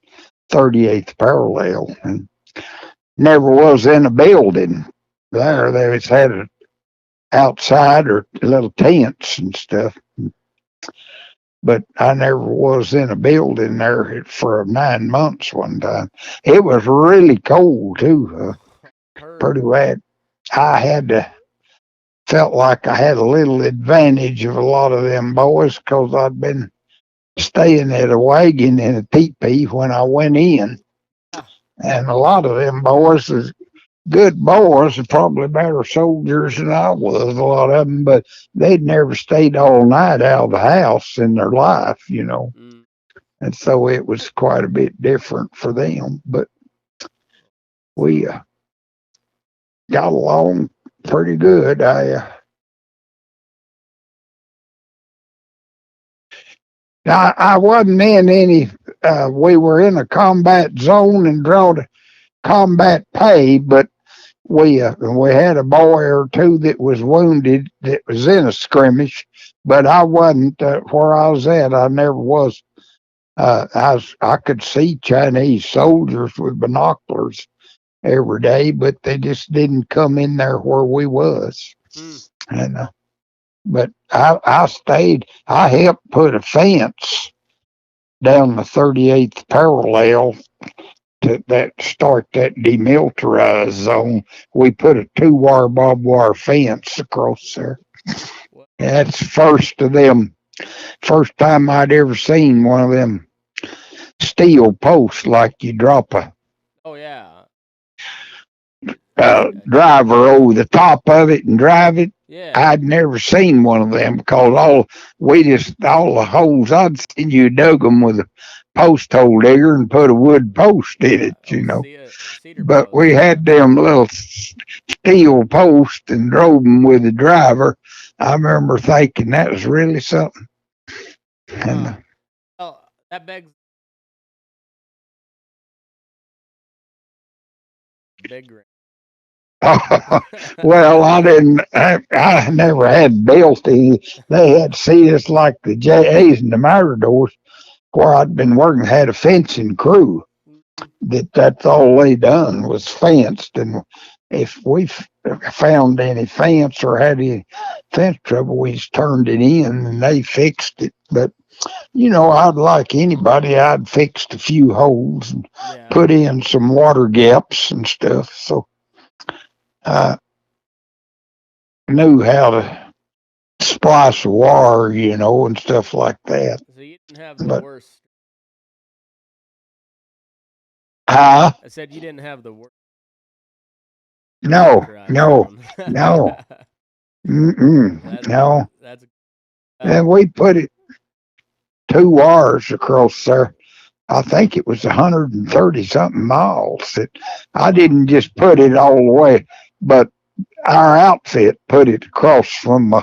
38th parallel and never was in a building there. They was had it outside or little tents and stuff. But I never was in a building there for 9 months one time. It was really cold too, pretty bad. I had to felt like I had a little advantage of a lot of them boys because I'd been staying at a wagon in a teepee when I went in, and a lot of them boys was good boys, probably better soldiers than I was, a lot of them, but they'd never stayed all night out of the house in their life. And so it was quite a bit different for them. But we got along pretty good. I wasn't in any. We were in a combat zone and drawed combat pay, but we had a boy or two that was wounded that was in a skirmish, but I wasn't where I was at. I never was. I could see Chinese soldiers with binoculars every day, but they just didn't come in there where we was. And but I stayed. I helped put a fence down the 38th parallel to that start that demilitarized zone. We put a 2 wire barbed wire fence across there. That's first of them. First time I'd ever seen one of them steel posts like you drop a driver over the top of it and drive it. Yeah. I'd never seen one of them because all the holes I'd seen, you dug them with a post hole digger and put a wood post in it. But we had them little steel posts and drove them with the driver. I remember thinking that was really something. And, That begs big ring. Well, I never had built any. They had see us like the JAs and the Matadors where I'd been working, had a fencing crew. That's all they done was fenced. And if we found any fence or had any fence trouble, we just turned it in and they fixed it. But I'd like anybody, I'd fixed a few holes and put in some water gaps and stuff. So I knew how to splice a wire, and stuff like that. So you didn't have the worst. Huh? I said you didn't have the word No, authorized no, from. no, no. That's And we put it 2 hours across there. I think it was 130 something miles. I wow. didn't just put it all the way, but our outfit put it across from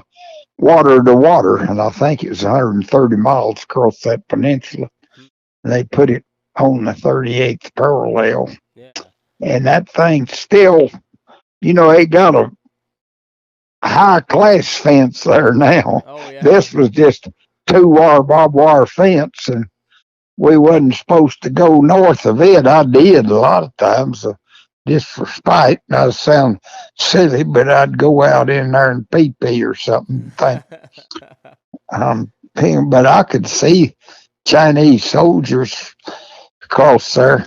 water to water, and I think it was 130 miles across that peninsula. Hmm. And they put it on the 38th parallel, Yeah. and that thing still, it got a high class fence there now. Oh yeah. This was just 2 wire barbed wire fence, and we wasn't supposed to go north of it. I did a lot of times, just for spite. I sound silly, but I'd go out in there and pee pee or something. But I could see Chinese soldiers across there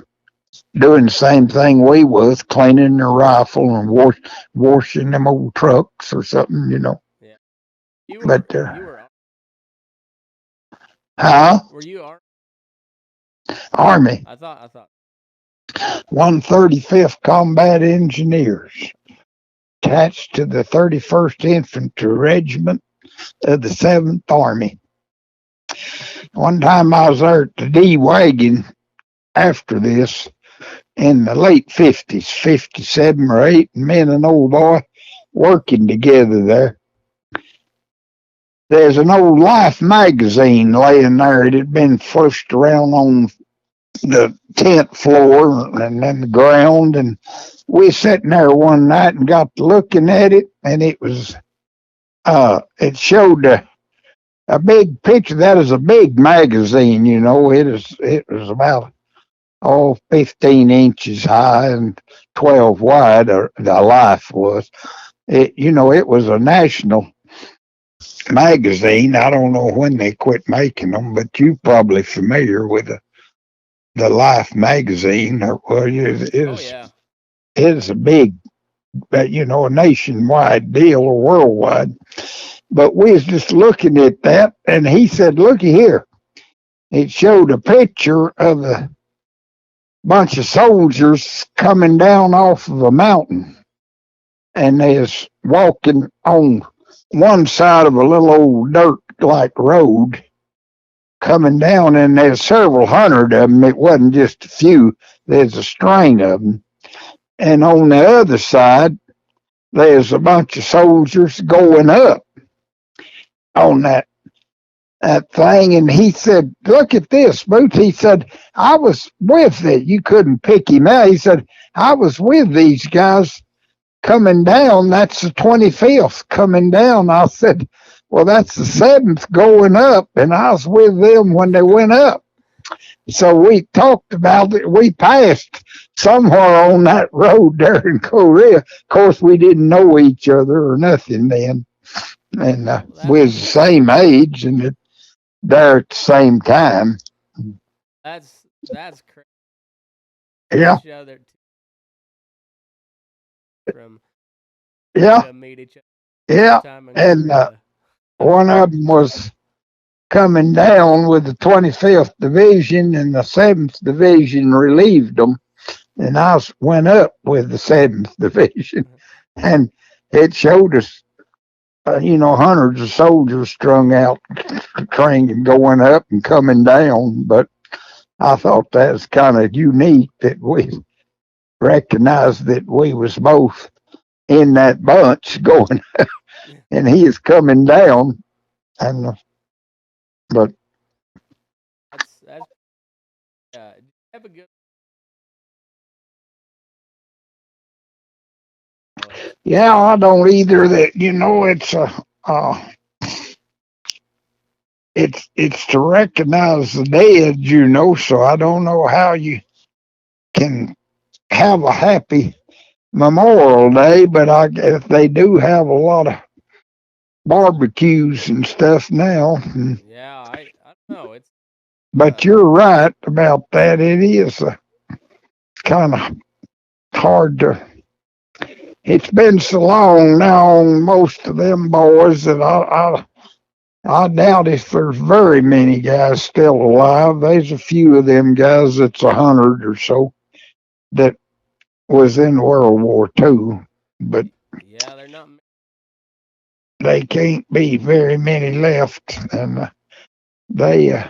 doing the same thing we was, cleaning their rifle and washing them old trucks or something. Yeah. But You were huh? were you Army, I thought 135th Combat Engineers, attached to the 31st Infantry Regiment of the 7th Army. One time I was there at the D Wagon after this in the late 50s, 57 or 8, and me and an old boy working together there. There's an old Life magazine laying there. It had been flushed around on the tent floor and then the ground. And we were sitting there one night and got to looking at it, and it showed a big picture. That is a big magazine. It was about 15 inches high and 12 wide. Or the Life was. It was a national magazine. I don't know when they quit making them, but you're probably familiar with the Life magazine. Well, it oh is yeah. it is a big, a nationwide deal or worldwide. But we was just looking at that, and he said, "Looky here." It showed a picture of a bunch of soldiers coming down off of a mountain, and they was walking on one side of a little old dirt like road coming down, and there's several hundred of them. It wasn't just a few. There's a string of them. And on the other side, there's a bunch of soldiers going up on that thing. And he said, "Look at this, Boots." He said, "I was with it." You couldn't pick him out. He said, "I was with these guys coming down. That's the 25th coming down." I said, "Well, that's the 7th going up, and I was with them when they went up." So we talked about it. We passed somewhere on that road there in Korea. Of course, we didn't know each other or nothing then. And we was the same age and there at the same time. That's crazy. Yeah, Each other from yeah, to meet each other yeah. time in And Korea. one of them was coming down with the 25th Division, and the 7th Division relieved them. And I went up with the 7th Division. And it showed us, hundreds of soldiers strung out, trained and going up and coming down. But I thought that was kind of unique that we recognized that we was both in that bunch going, and he is coming down. And but That's yeah. You have a good. yeah, I don't either. That it's it's to recognize the dead. So I don't know how you can have a happy Memorial Day, but I guess they do have a lot of barbecues and stuff now. Yeah, I don't know. It's But you're right about that. It is kind of hard to. It's been so long now on most of them boys that I doubt if there's very many guys still alive. There's a few of them guys that's 100 or so. that was in World War II, but Yeah, they're not. they can't be very many left, and they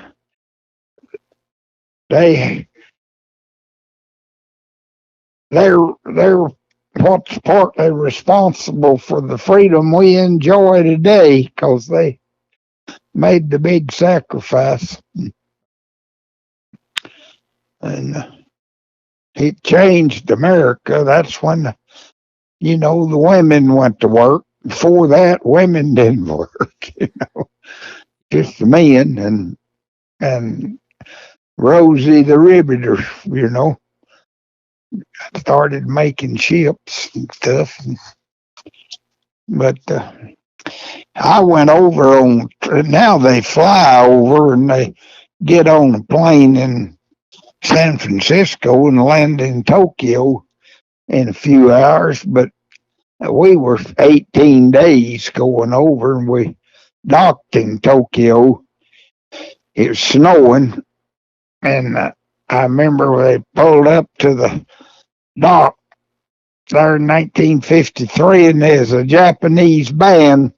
they they're what's partly responsible for the freedom we enjoy today because they made the big sacrifice, and it changed America. That's when the women went to work. Before that, women didn't work. Yeah. Just the men and Rosie the Riveter, started making ships and stuff. But I went over on. Now they fly over and they get on a plane in San Francisco and land in Tokyo in a few hours. But we were 18 days going over, and we docked in Tokyo. It was snowing, and I remember they pulled up to the dock there in 1953, and there's a Japanese band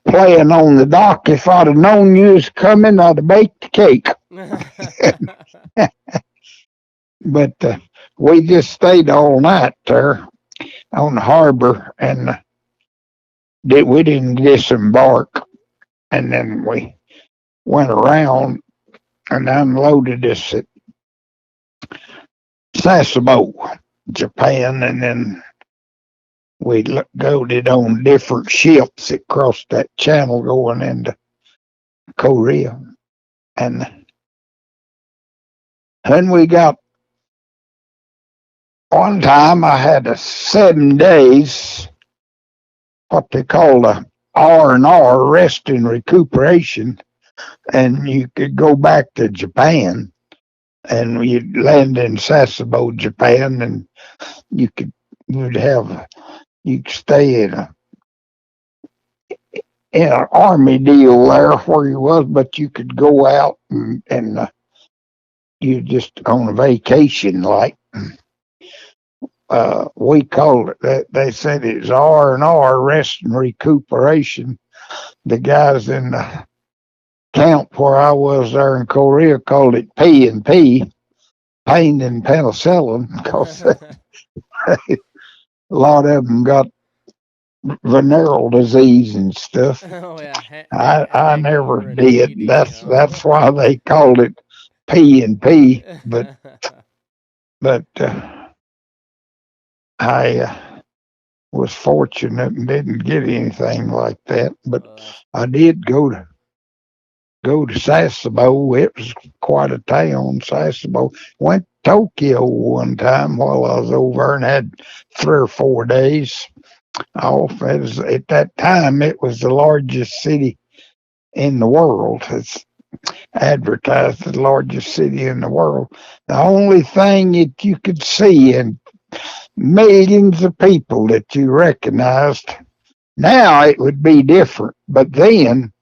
playing on the dock. If I'd have known you was coming, I'd have baked the cake. But we just stayed all night there on the harbor, and we didn't disembark. And then we went around and unloaded us at Sasebo, Japan, and then we loaded on different ships that crossed that channel going into Korea. And when we got one time, I had a 7 days, what they call a R&R, rest and recuperation, and you could go back to Japan, and you'd land in Sasebo, Japan, and you could you'd have you could stay in an army deal there where you was, but you could go out and you just on a vacation like. We called it that. They said it was R&R, rest and recuperation. The guys in the camp where I was there in Korea called it P&P, pain and penicillin, because a lot of them got venereal disease and stuff. Oh yeah, I hanging never or a did. TD, That's why they called it P&P. But I was fortunate and didn't get anything like that. But I did go to Sasebo. It was quite a town, Sasebo. Went to Tokyo one time while I was over and had 3 or 4 days off. At that time, it was the largest city in the world. It's advertised the largest city in the world. The only thing that you could see and millions of people that you recognized. Now it would be different, but then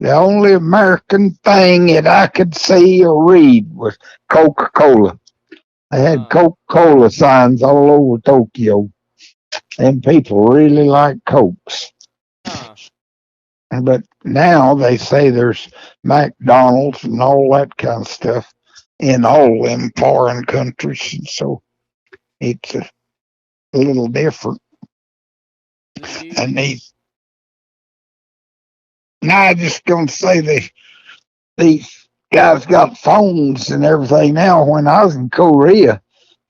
the only American thing that I could see or read was Coca-Cola. They had Coca-Cola signs all over Tokyo, and people really like Cokes. But now they say there's McDonald's and all that kind of stuff in all them foreign countries, and so it's a little different. And now I'm just gonna say these guys got phones and everything now. When I was in Korea,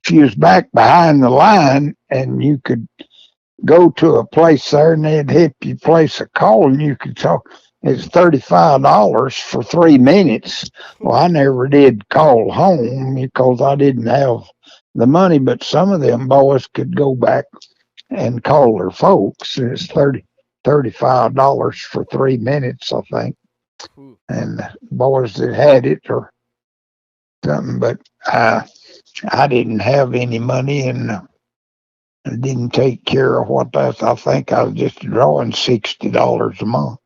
if you was back behind the line and you could go to a place there and they'd help you place a call and you could talk. It's $35 for 3 minutes. Well, I never did call home because I didn't have the money, but some of them boys could go back and call their folks. And it's $35 for 3 minutes, I think. And boys that had it or something, but I didn't have any money and didn't take care of what that. I think I was just drawing $60 a month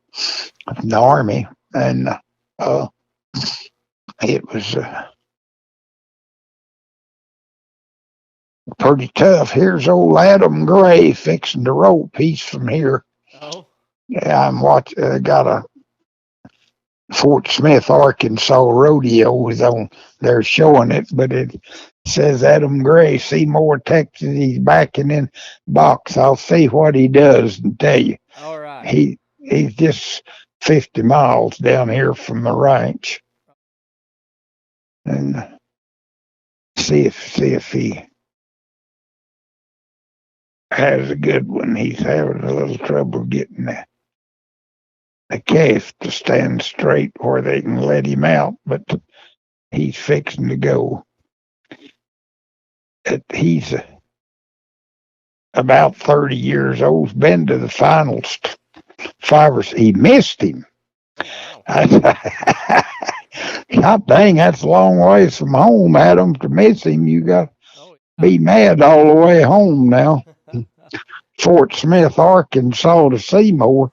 from the army, and it was pretty tough. Here's old Adam Gray fixing to rope. He's from here. Oh. Yeah, I'm watching. Got a Fort Smith, Arkansas rodeo was on. They're showing it, but it says Adam Gray, Seymour, Texas. He's backing in box. I'll see what he does and tell you. All right. He's just 50 miles down here from the ranch, and see if he has a good one. He's having a little trouble getting the calf to stand straight where they can let him out, but he's fixing to go. He's about 30 years old. He's been to the finals he missed him. God dang, that's a long ways from home, Adam. To miss him, you got to be mad all the way home now. Fort Smith, Arkansas to Seymour.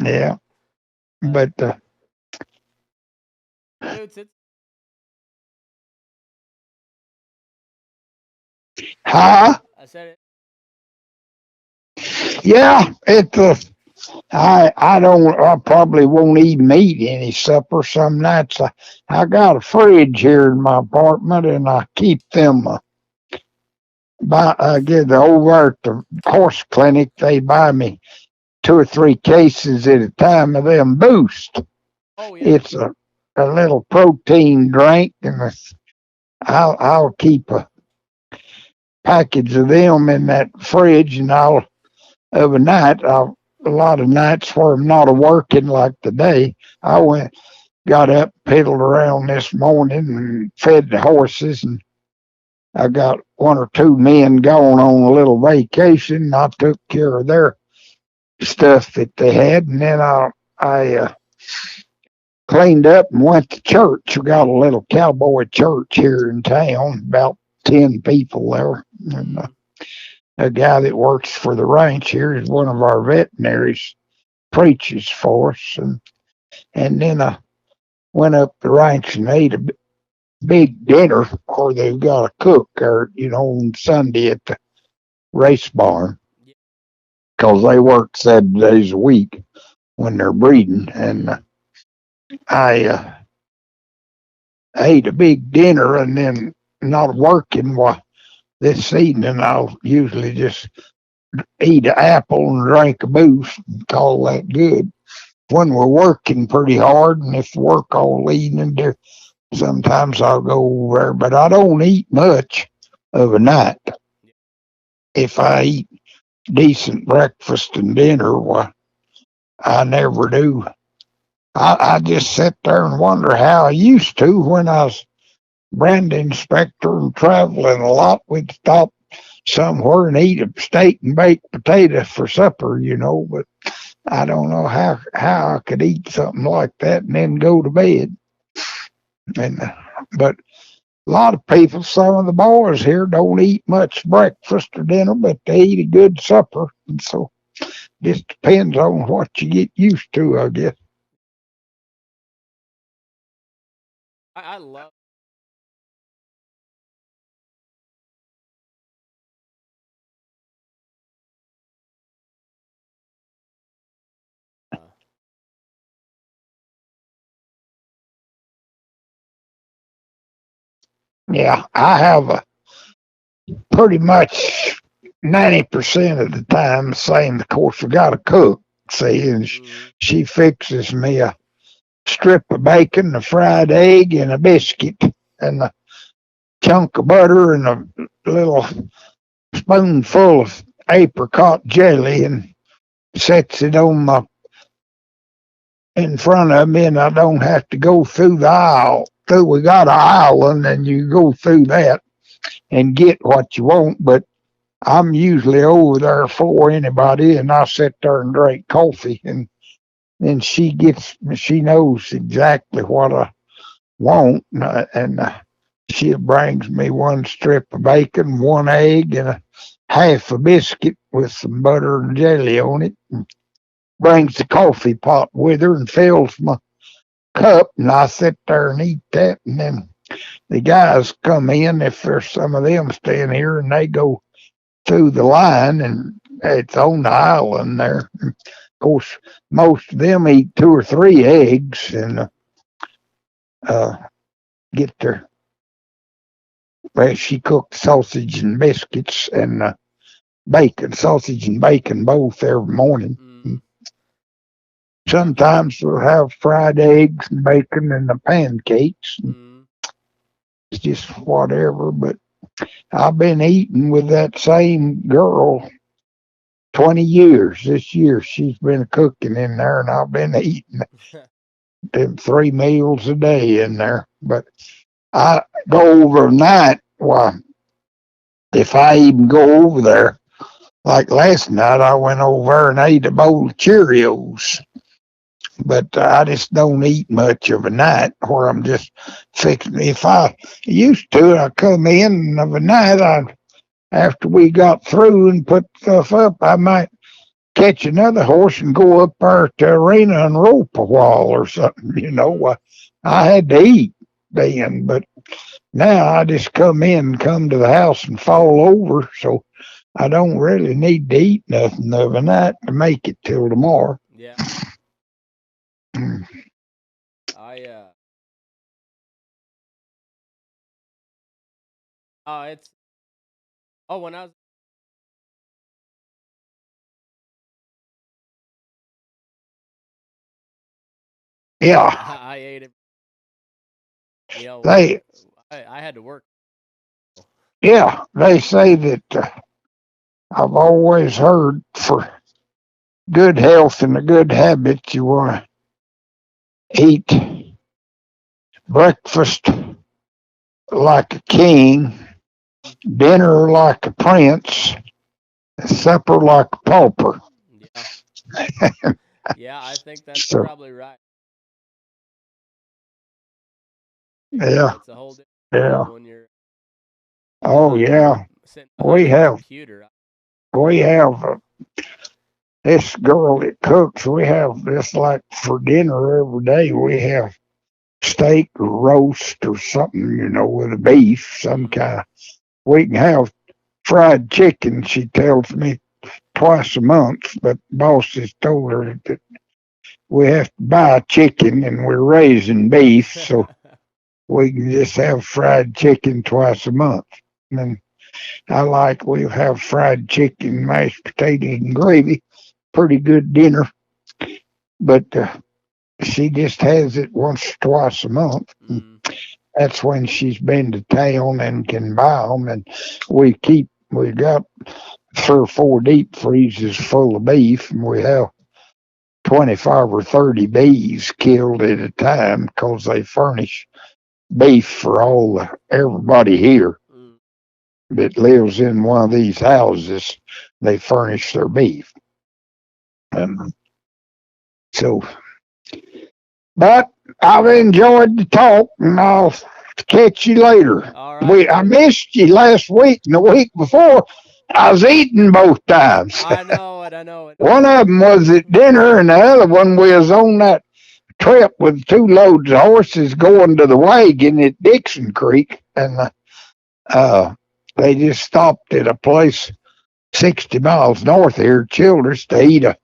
Yeah. But huh? I said it. Yeah, I probably won't even eat any supper some nights. I got a fridge here in my apartment, and I keep them. I get over at the horse clinic. They buy me 2 or 3 cases at a time of them Boost. Oh yeah. It's a little protein drink, and I'll keep a package of them in that fridge, and a lot of nights where I'm not working like today, I got up, pedaled around this morning, and fed the horses, and I got 1 or 2 men going on a little vacation. I took care of their stuff that they had, and then I cleaned up and went to church. We got a little Cowboy church here in town, about 10 people there. And a guy that works for the ranch here is one of our veterinaries, preaches for us. And then I went up the ranch and ate a big dinner where they've got a cook there, on Sunday at the race barn, because they work 7 days a week when they're breeding. And I ate a big dinner, and then not working. Well, this evening I'll usually just eat an apple and drink a Boost and call that good. When we're working pretty hard, and if work all evening, sometimes I'll go over there, but I don't eat much of a night. If I eat decent breakfast and dinner, well, I never do. I just sit there and wonder how I used to when I was brand inspector and traveling a lot. We'd stop somewhere and eat a steak and baked potato for supper, but I don't know how I could eat something like that and then go to bed. But a lot of people, some of the boys here don't eat much breakfast or dinner, but they eat a good supper. And so it just depends on what you get used to, I guess. I love. Yeah, I have pretty much 90% of the time the same. Of course, we got a cook, see, and she fixes me a strip of bacon, a fried egg, and a biscuit, and a chunk of butter, and a little spoonful of apricot jelly, and sets it on in front of me, and I don't have to go through the aisle. We got an island, and you go through that and get what you want, but I'm usually over there for anybody, and I sit there and drink coffee, and then she knows exactly what I want, and she brings me 1 strip of bacon, 1 egg, and half a biscuit with some butter and jelly on it, and brings the coffee pot with her and fills my cup, and I sit there and eat that, and then the guys come in, if there's some of them staying here, and they go through the line, and it's on the island there. Of course, most of them eat 2 or 3 eggs and uh, get their. Well, she cooked sausage and biscuits and bacon, sausage and bacon both every morning. Mm. Sometimes we'll have fried eggs and bacon and the pancakes. Mm. It's just whatever. But I've been eating with that same girl 20 years. This year she's been cooking in there, and I've been eating them 3 meals a day in there. But I go overnight. Why, if I even go over there, like last night, I went over and ate a bowl of Cheerios. But I just don't eat much of a night where I'm just fixing. If I used to, I come in of a night, after we got through and put stuff up, I might catch another horse and go up there to the arena and rope a while or something. I had to eat then, but now I just come in, come to the house and fall over, so I don't really need to eat nothing of a night to make it till tomorrow. Yeah. Mm. When I was Yeah, I ate it. they I had to work. they say that I've always heard for good health and a good habit, you want to eat breakfast like a king, dinner like a prince, supper like a pauper. Yeah. Yeah, I think that's So, probably right. yeah, It's a whole different yeah. deal when you're Oh, yeah. sitting We behind a have, computer. we have this girl that cooks. We have this like for dinner every day. We have steak or roast or something, with a beef, some kind. We can have fried chicken, she tells me, twice a month, but boss has told her that we have to buy chicken and we're raising beef, so we can just have fried chicken twice a month. And we'll have fried chicken, mashed potato, and gravy. Pretty good dinner, but she just has it once or twice a month. That's when she's been to town and can buy them. And we got 3 or 4 deep freezers full of beef, and we have 25 or 30 bees killed at a time because they furnish beef for everybody here that lives in one of these houses. They furnish their beef. And so, but I've enjoyed the talk, and I'll catch you later. All right. I missed you last week and the week before. I was eating both times. I know it. One of them was at dinner, and the other one was on that trip with 2 loads of horses going to the wagon at Dixon Creek, and they just stopped at a place 60 miles north here, Childress, to eat a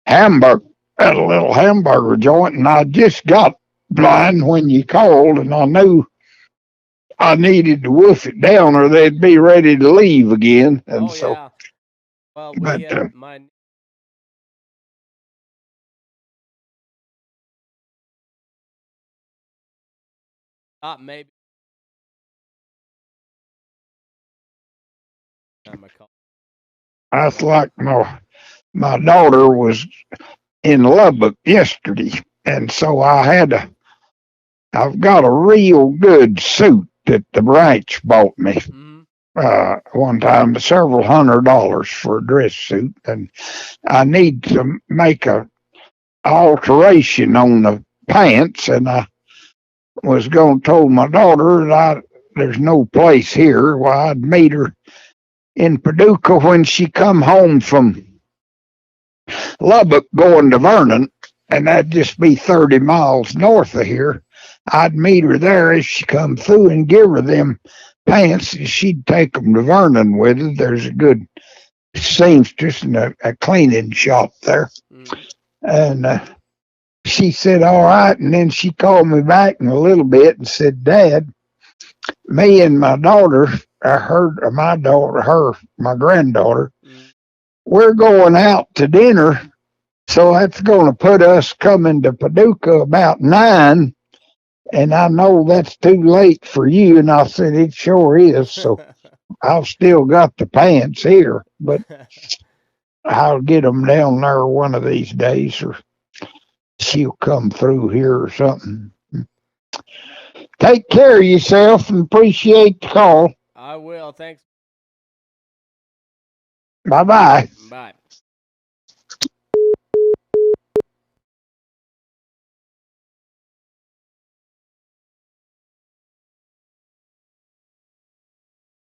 hamburger at a little hamburger joint, and I just got blind when you called, and I knew I needed to wolf it down or they'd be ready to leave again. And yeah. Well, my maybe that's like my daughter was in Lubbock yesterday, and so I've got a real good suit that the ranch bought me. One time, several $100 for a dress suit, and I need to make a alteration on the pants, and I was going to tell my daughter that there's no place here. Well, I'd meet her in Paducah when she come home from Lubbock going to Vernon, and that'd just be 30 miles north of here. I'd meet her there as she come through and give her them pants, and she'd take 'em to Vernon with her. There's a good seamstress and a cleaning shop there. And she said, all right. And then she called me back in a little bit and said, Dad, me and my daughter, I heard my daughter, my granddaughter, we're going out to dinner. So that's going to put us coming to Paducah about 9. And I know that's too late for you. And I said, it sure is. So I've still got the pants here, but I'll get them down there one of these days, or she'll come through here or something. Take care of yourself and appreciate the call. I will. Thanks. Bye-bye. Bye.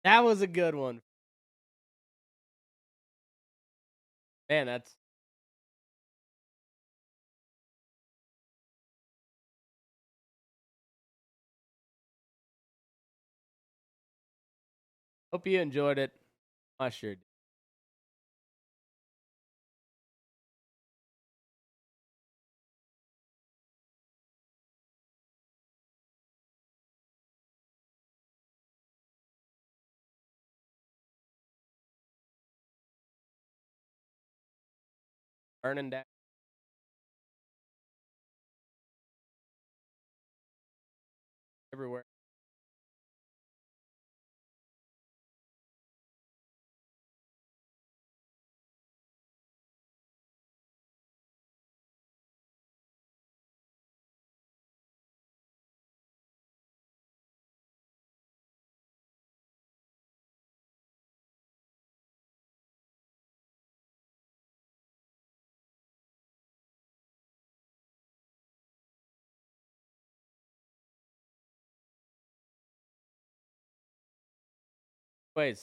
That was a good one. Man, that's hope you enjoyed it. I sure did. Burning down everywhere. Wait,